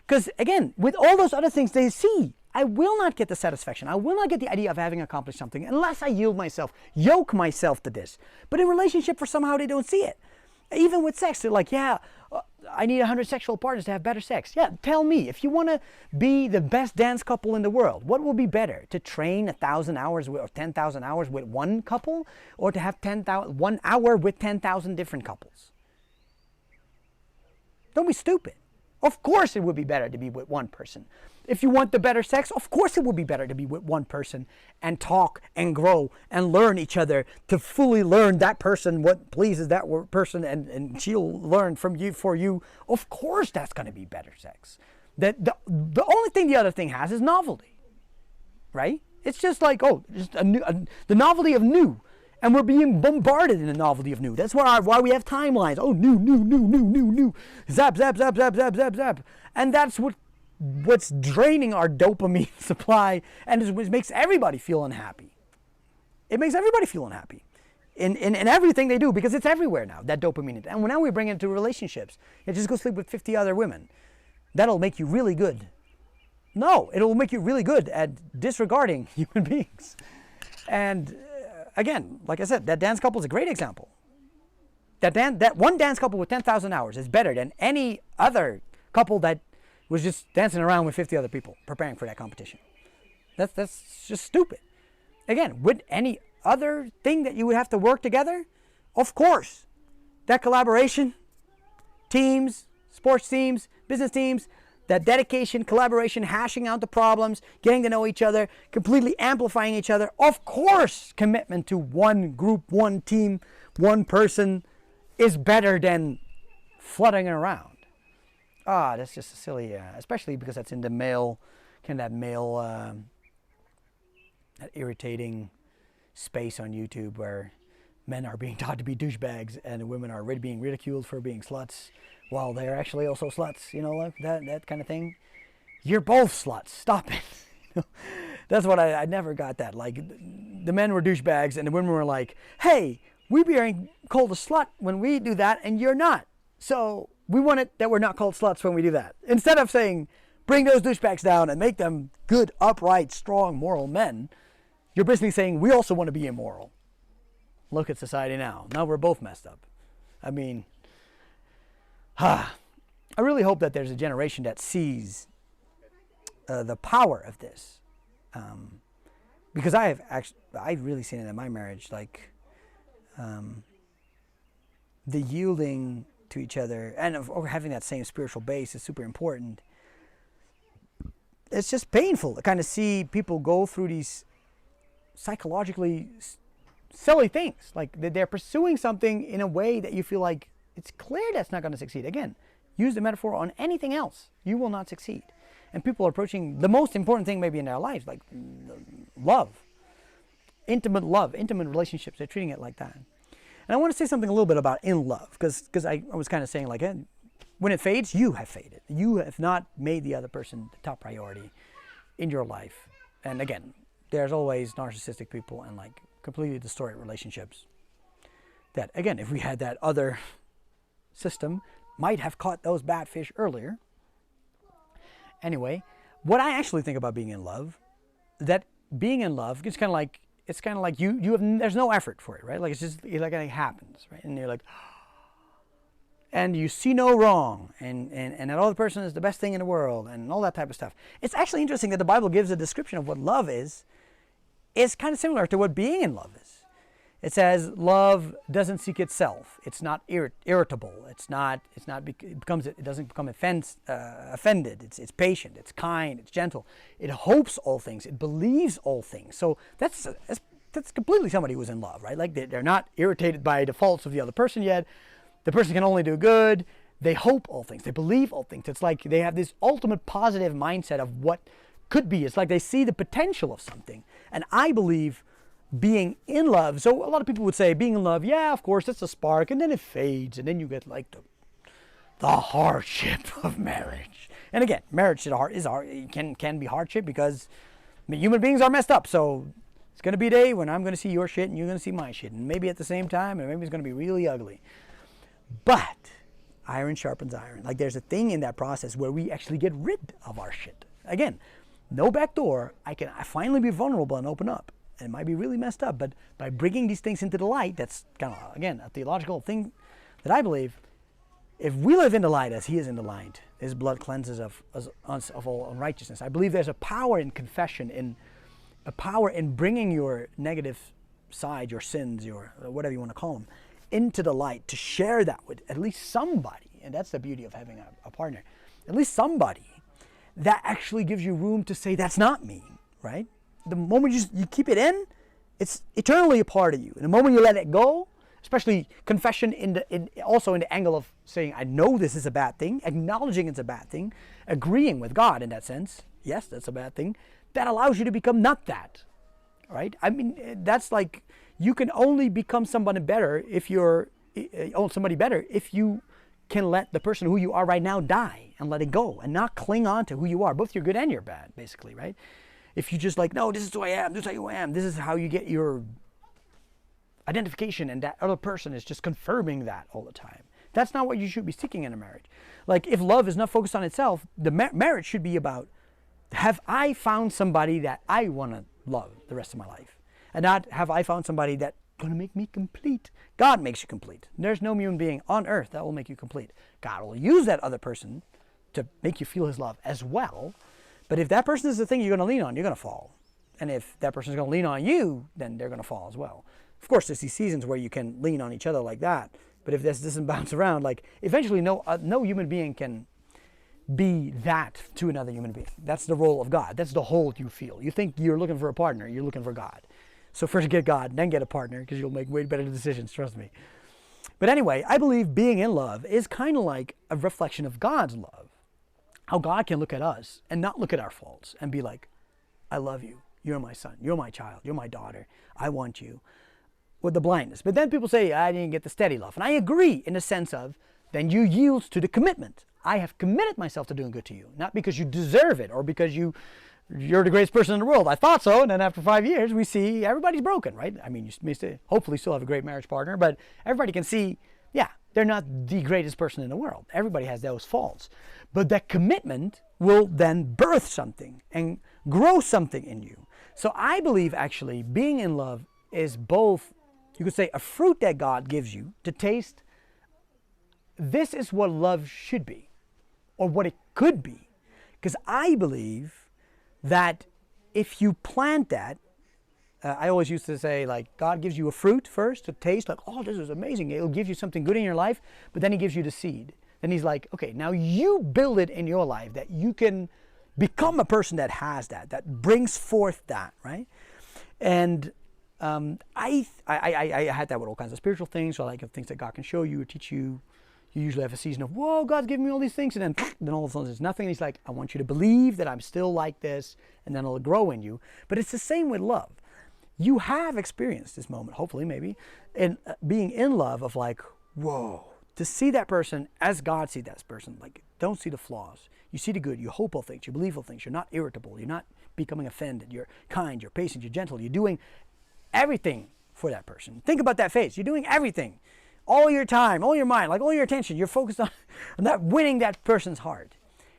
Because again, with all those other things they see, I will not get the satisfaction. I will not get the idea of having accomplished something unless I yoke myself to this. But in relationship, for somehow they don't see it. Even with sex, they're like, yeah, I need 100 sexual partners to have better sex. Yeah, tell me, if you want to be the best dance couple in the world, what will be better? To train 1,000 hours or 10,000 hours with one couple, or to have 1 hour with 10,000 different couples? Don't be stupid. Of course it would be better to be with one person. If you want the better sex, of course it would be better to be with one person and talk and grow and learn each other, to fully learn that person, what pleases that person, and she'll learn from you for you. Of course that's going to be better sex. The only thing the other thing has is novelty, right? It's just like, just the novelty of new. And we're being bombarded in the novelty of new. That's why we have timelines. Oh, new. Zap, zap, zap, zap, zap, zap, zap. And that's what's draining our dopamine supply, and it makes everybody feel unhappy. It makes everybody feel unhappy in everything they do, because it's everywhere now, that dopamine. And now we bring it into relationships. You just go sleep with 50 other women. That'll make you really good. No, it'll make you really good at disregarding human beings. And again, like I said, that dance couple is a great example. That one dance couple with 10,000 hours is better than any other couple that was just dancing around with 50 other people preparing for that competition. That's just stupid. Again, with any other thing that you would have to work together, of course, that collaboration, teams, sports teams, business teams, that dedication, collaboration, hashing out the problems, getting to know each other, completely amplifying each other. Of course, commitment to one group, one team, one person is better than fluttering around. That's just silly, especially because that's in the male, that irritating space on YouTube where men are being taught to be douchebags and women are being ridiculed for being sluts, while they're actually also sluts, like that kind of thing. You're both sluts. Stop it. That's what I never got that. Like, the men were douchebags and the women were like, hey, we being called a slut when we do that and you're not. So we want it that we're not called sluts when we do that. Instead of saying, bring those douchebags down and make them good, upright, strong, moral men, you're basically saying we also want to be immoral. look at society now. Now we're both messed up. I mean, I really hope that there's a generation that sees the power of this. Because I've really seen it in my marriage, like the yielding to each other and having that same spiritual base is super important. It's just painful to kind of see people go through these psychologically silly things. Like they're pursuing something in a way that you feel like it's clear that's not going to succeed. Again, use the metaphor on anything else. You will not succeed. And people are approaching the most important thing maybe in their lives, like love, intimate relationships. They're treating it like that. And I want to say something a little bit about in love, because I was kind of saying like, when it fades, you have faded. You have not made the other person the top priority in your life. And again, there's always narcissistic people and like completely distorted relationships that, again, if we had that other system, might have caught those bad fish earlier. Anyway, what I actually think about being in love, that being in love, it's kind of like you have, there's no effort for it, right? Like it's just like it happens, right? And you're like, and you see no wrong, and that other person is the best thing in the world, and all that type of stuff. It's actually interesting that the Bible gives a description of what love is. It's kind of similar to what being in love is. It says love doesn't seek itself. It's not irritable. It doesn't become offended. It's patient. It's kind. It's gentle. It hopes all things. It believes all things. So that's completely somebody who's in love, right? Like they're not irritated by the faults of the other person yet. The person can only do good. They hope all things. They believe all things. It's like they have this ultimate positive mindset of what could be. It's like they see the potential of something. And I believe being in love, so a lot of people would say being in love, yeah, of course, that's a spark, and then it fades, and then you get like the hardship of marriage. And again, marriage can be hardship because human beings are messed up. So it's going to be a day when I'm going to see your shit and you're going to see my shit, and maybe at the same time, and maybe it's going to be really ugly. But iron sharpens iron. Like there's a thing in that process where we actually get rid of our shit. Again, no back door. I finally be vulnerable and open up. And it might be really messed up, but by bringing these things into the light, that's kind of, again, a theological thing that I believe, if we live in the light as he is in the light, his blood cleanses us of all unrighteousness. I believe there's a power in confession, a power in bringing your negative side, your sins, your whatever you want to call them, into the light, to share that with at least somebody. And that's the beauty of having a partner. At least somebody that actually gives you room to say, that's not me, right? The moment you keep it in, it's eternally a part of you. And the moment you let it go, especially confession also in the angle of saying, I know this is a bad thing, acknowledging it's a bad thing, agreeing with God in that sense, yes, that's a bad thing, that allows you to become not that, right? I mean, that's like, you can only become somebody better if you can let the person who you are right now die and let it go and not cling on to who you are, both your good and your bad, basically, right? If you just like, no, this is who I am, this is how I am, this is how you get your identification, and that other person is just confirming that all the time. That's not what you should be seeking in a marriage. Like if love is not focused on itself, the marriage should be about, have I found somebody that I want to love the rest of my life? And not have I found somebody that's going to make me complete. God makes you complete. There's no human being on earth that will make you complete. God will use that other person to make you feel his love as well. But if that person is the thing you're going to lean on, you're going to fall. And if that person is going to lean on you, then they're going to fall as well. Of course, there's these seasons where you can lean on each other like that. But if this doesn't bounce around, like eventually no human being can be that to another human being. That's the role of God. That's the hold you feel. You think you're looking for a partner, you're looking for God. So first get God, then get a partner, because you'll make way better decisions, trust me. But anyway, I believe being in love is kind of like a reflection of God's love. How God can look at us and not look at our faults and be like, I love you. You're my son. You're my child. You're my daughter. I want you. With the blindness. But then people say, I didn't get the steady love. And I agree in the sense of, then you yield to the commitment. I have committed myself to doing good to you. Not because you deserve it or because you're the greatest person in the world. I thought so. And then after 5 years, we see everybody's broken, right? I mean, you may hopefully still have a great marriage partner, but everybody can see, yeah, they're not the greatest person in the world. Everybody has those faults. But that commitment will then birth something and grow something in you. So I believe actually being in love is both You could say a fruit that God gives you to taste. This is what love should be, or what it could be. Because I believe that if you plant that, I always used to say, like, God gives you a fruit first to taste, like, oh, this is amazing. It'll give you something good in your life, but then he gives you the seed. Then he's like, okay, now you build it in your life that you can become a person that has that, that brings forth that, right? And I had that with all kinds of spiritual things, so like things that God can show you or teach you. You usually have a season of, whoa, God's giving me all these things, and then all of a sudden there's nothing. And he's like, I want you to believe that I'm still like this, and then it'll grow in you. But it's the same with love. You have experienced this moment, hopefully, maybe, in being in love of like, whoa, to see that person as God sees that person. Like, don't see the flaws. You see the good. You hope all things. You believe all things. You're not irritable. You're not becoming offended. You're kind. You're patient. You're gentle. You're doing everything for that person. Think about that face. You're doing everything. All your time, all your mind, like all your attention. You're focused on that winning that person's heart.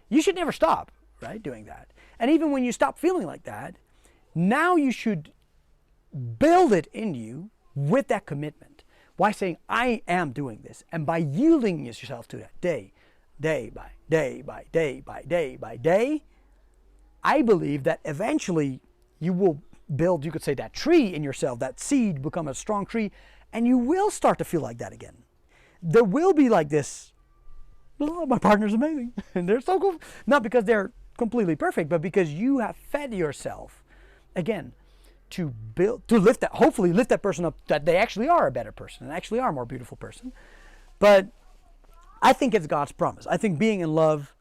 You should never stop, right, doing that. And even when you stop feeling like that, now you should build it in you with that commitment. By saying, I am doing this. And by yielding yourself to that day by day by day by day by day, I believe that eventually you will build, you could say, that tree in yourself, that seed become a strong tree, and you will start to feel like that again. There will be like this, oh, my partner's amazing. And they're so cool. Not because they're completely perfect, but because you have fed yourself, again, to build, to lift that, hopefully lift that person up, that they actually are a better person and actually are a more beautiful person. But I think it's God's promise. I think being in love,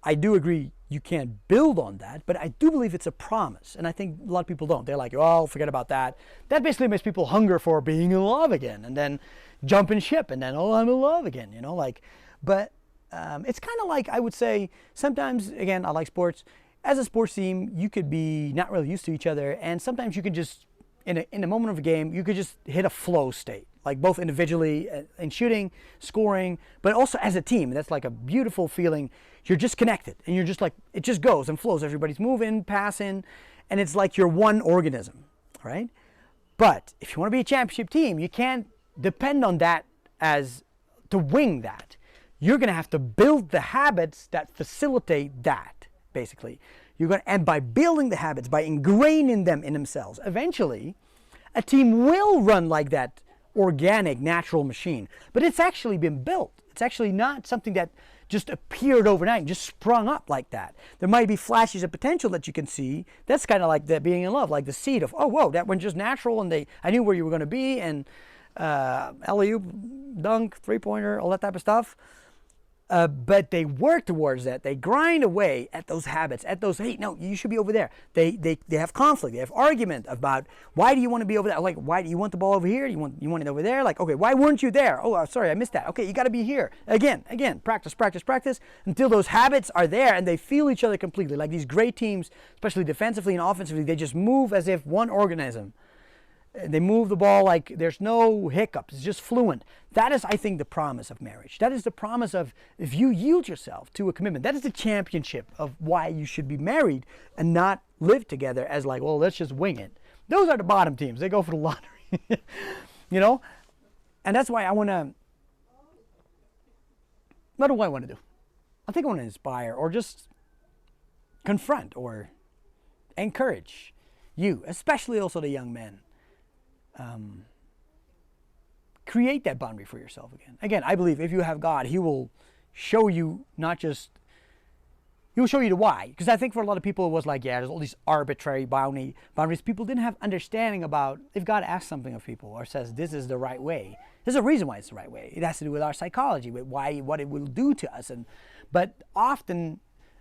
I do agree you can't build on that, but I do believe it's a promise. And I think a lot of people don't. They're like, oh, forget about that. That basically makes people hunger for being in love again, and then jumping ship, and then, oh, I'm in love again, you know, like, but it's kind of like, I would say, sometimes, again, I like sports. As a sports team, you could be not really used to each other, and sometimes you can just, in a moment of a game, you could just hit a flow state, like both individually in shooting, scoring, but also as a team. That's like a beautiful feeling. You're just connected, and you're just like, it just goes and flows. Everybody's moving, passing, and it's like you're one organism, right? But if you want to be a championship team, you can't depend on that as to wing that. You're going to have to build the habits that facilitate that, basically. And by building the habits, by ingraining them in themselves, eventually a team will run like that organic, natural machine. But it's actually been built. It's actually not something that just appeared overnight and just sprung up like that. There might be flashes of potential that you can see. That's kind of like that being in love, like the seed of, oh, whoa, that went just natural, and I knew where you were going to be, and alley-oop, dunk, three-pointer, all that type of stuff. But they work towards that. They grind away at those habits, at those, hey, no, you should be over there. They have conflict. They have argument about, why do you want to be over there? Like, why do you want the ball over here? You want it over there? Like, okay, why weren't you there? Oh, sorry, I missed that. Okay, you got to be here. Again, practice until those habits are there and they feel each other completely. Like these great teams, especially defensively and offensively, they just move as if one organism. They move the ball like there's no hiccups. It's just fluent. That is, I think, the promise of marriage. That is the promise of, if you yield yourself to a commitment, that is the championship of why you should be married and not live together as like, well, let's just wing it. Those are the bottom teams. They go for the lottery, you know? And that's why I want to, what do I want to do? I think I want to inspire or just confront or encourage you, especially also the young men. Create that boundary for yourself again. Again, I believe if you have God, He will show you He will show you the why. Because I think for a lot of people it was like, yeah, there's all these arbitrary boundaries. People didn't have understanding about if God asks something of people or says this is the right way. There's a reason why it's the right way. It has to do with our psychology, with what it will do to us. But often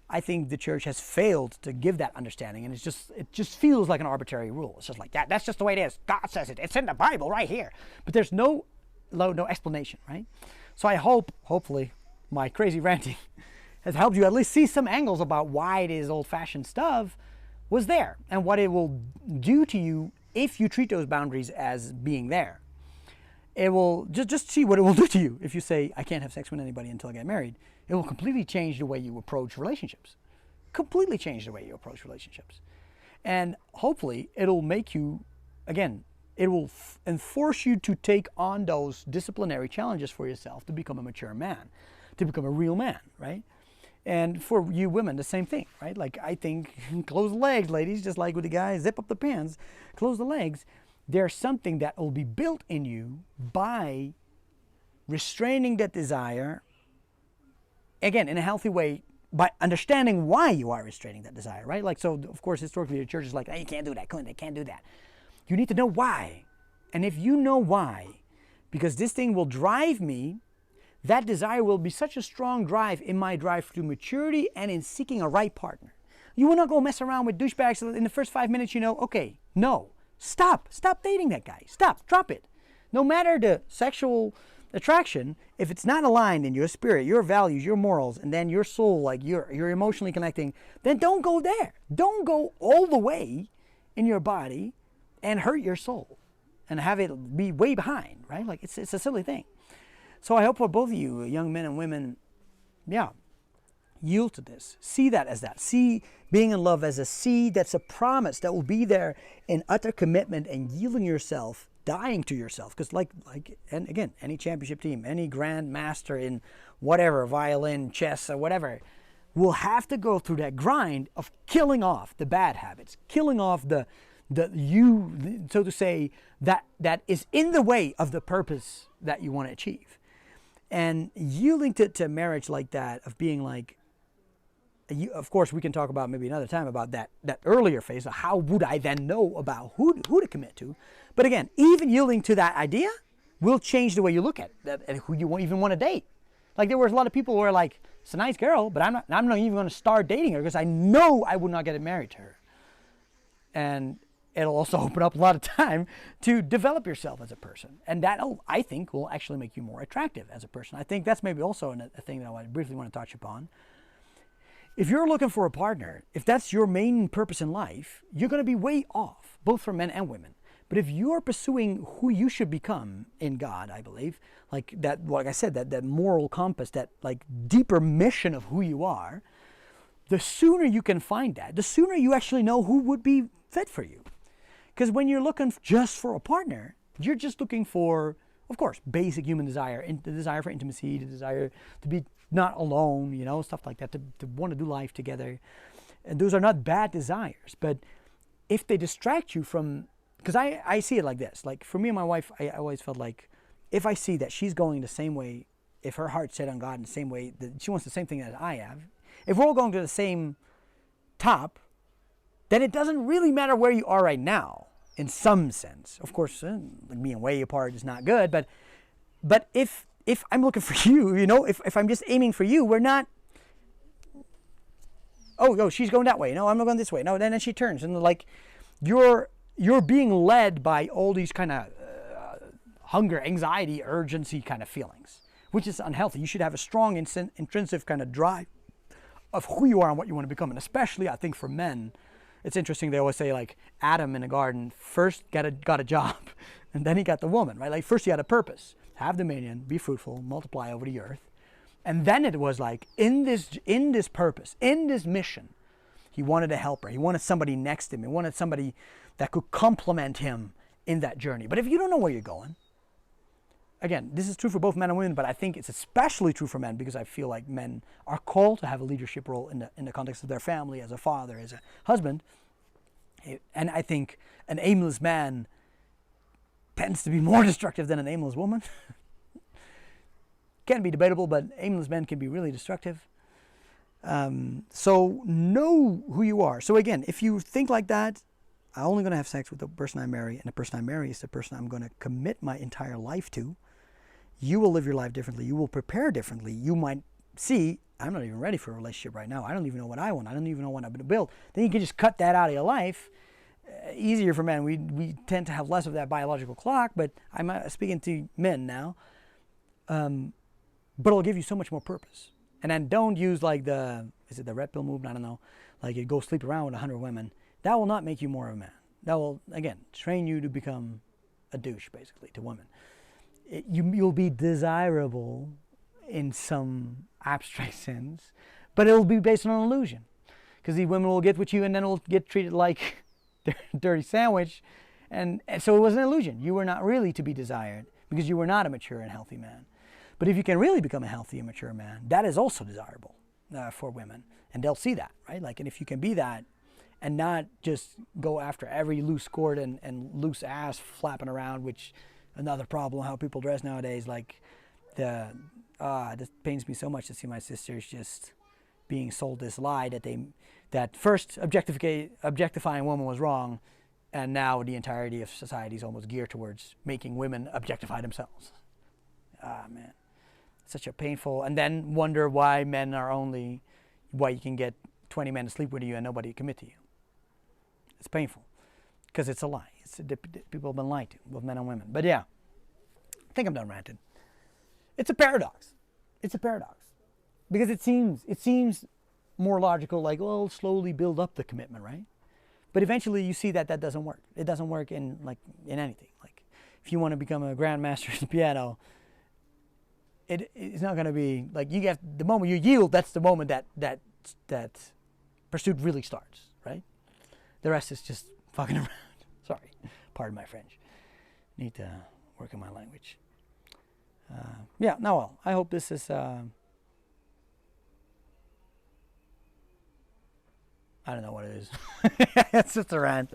I think the church has failed to give that understanding, and it just feels like an arbitrary rule. It's just like that. That's just the way it is. God says it. It's in the Bible right here. But there's no explanation, right? So I hopefully, my crazy ranting has helped you at least see some angles about why it is old-fashioned stuff was there and what it will do to you if you treat those boundaries as being there. It will just see what it will do to you if you say, I can't have sex with anybody until I get married. It will completely change the way you approach relationships. Completely change the way you approach relationships. And hopefully it'll make you, again, it will enforce you to take on those disciplinary challenges for yourself to become a mature man, to become a real man, right? And for you women, the same thing, right? Like, I think, close the legs, ladies, just like with the guys, zip up the pants, close the legs. There's something that will be built in you by restraining that desire, again, in a healthy way, by understanding why you are restraining that desire, right? Like, so, of course, historically, the church is like, hey, you can't do that, they can't do that. You need to know why. And if you know why, because this thing will drive me, that desire will be such a strong drive in my drive to maturity and in seeking a right partner. You will not go mess around with douchebags in the first 5 minutes, okay, no. Stop dating that guy. Stop, drop it. No matter the sexual attraction, if it's not aligned in your spirit, your values, your morals, and then your soul, like you're emotionally connecting, then don't go there. Don't go all the way in your body and hurt your soul and have it be way behind, right? Like, it's a silly thing. So I hope for both of you, young men and women, yield to this. See that as that. See being in love as a seed that's a promise that will be there in utter commitment and yielding yourself, dying to yourself. Because and again, any championship team, any grand master in whatever, violin, chess, or whatever, will have to go through that grind of killing off the bad habits, killing off so to say, that is in the way of the purpose that you want to achieve. And yielding to marriage like that, of being like, of course, we can talk about maybe another time about that earlier phase of how would I then know about who to commit to. But again, even yielding to that idea will change the way you look at it and who you even want to date. Like, there was a lot of people who were like, it's a nice girl, but I'm not even going to start dating her because I know I would not get married to her. And it'll also open up a lot of time to develop yourself as a person. And that, I think, will actually make you more attractive as a person. I think that's maybe also a thing that I briefly want to touch upon. If you're looking for a partner, if that's your main purpose in life, you're going to be way off, both for men and women. But if you're pursuing who you should become in God, I believe, like I said, that moral compass, that like deeper mission of who you are, the sooner you can find that, the sooner you actually know who would be fit for you. Because when you're looking just for a partner, you're just looking for, of course, basic human desire, the desire for intimacy, the desire to be not alone, stuff like that, to want to do life together. And those are not bad desires, but if they distract you from, because I see it like this, like for me and my wife, I always felt like if I see that she's going the same way, if her heart's set on God in the same way, that she wants the same thing as I have, if we're all going to the same top, then it doesn't really matter where you are right now, in some sense. Of course, being way apart is not good, but if I'm looking for you, if I'm just aiming for you, we're not, oh, she's going that way. No, I'm not going this way. No, then she turns. And like, you're being led by all these kind of hunger, anxiety, urgency kind of feelings, which is unhealthy. You should have a strong intrinsic kind of drive of who you are and what you want to become. And especially, I think, for men, it's interesting. They always say, like, Adam in the garden first got a job, and then he got the woman, right? Like, first he had a purpose. Have dominion, be fruitful, multiply over the earth. And then it was like, in this purpose, in this mission, he wanted a helper. He wanted somebody next to him. He wanted somebody that could complement him in that journey. But if you don't know where you're going, again, this is true for both men and women, but I think it's especially true for men because I feel like men are called to have a leadership role in the context of their family, as a father, as a husband. And I think an aimless man tends to be more destructive than an aimless woman. Can be debatable, but aimless men can be really destructive. So know who you are. So again, if you think like that, I'm only going to have sex with the person I marry, and the person I marry is the person I'm going to commit my entire life to, you will live your life differently. You will prepare differently. You might see, I'm not even ready for a relationship right now. I don't even know what I want. I don't even know what I'm going to build. Then you can just cut that out of your life. Easier for men. We tend to have less of that biological clock, but I'm speaking to men now. But it'll give you so much more purpose. And then don't use like is it the red pill movement? I don't know. Like you go sleep around with 100 women. That will not make you more of a man. That will, again, train you to become a douche, basically, to women. You'll be desirable in some abstract sense, but it'll be based on an illusion. Because these women will get with you and then will get treated like their dirty sandwich. And so it was an illusion. You were not really to be desired because you were not a mature and healthy man. But if you can really become a healthy and mature man, that is also desirable for women. And they'll see that, right? Like, and if you can be that and not just go after every loose cord and loose ass flapping around, which another problem, how people dress nowadays, like this pains me so much to see my sisters just being sold this lie that first objectifying women was wrong, and now the entirety of society is almost geared towards making women objectify themselves. Man, such a painful, and then wonder why you can get 20 men to sleep with you and nobody commit to you. It's painful because it's a lie. People have been lied to, both men and women. But yeah, I think I'm done ranting. It's a paradox. It's a paradox because it seems more logical, like, well, slowly build up the commitment, right? But eventually you see that doesn't work. It doesn't work in anything. Like, if you want to become a grandmaster in the piano, it's not going to be like the moment you yield, that's the moment that pursuit really starts, right? The rest is just fucking around. Sorry, pardon my French. Need to work on my language. Well, I hope this is I don't know what it is. It's just a rant.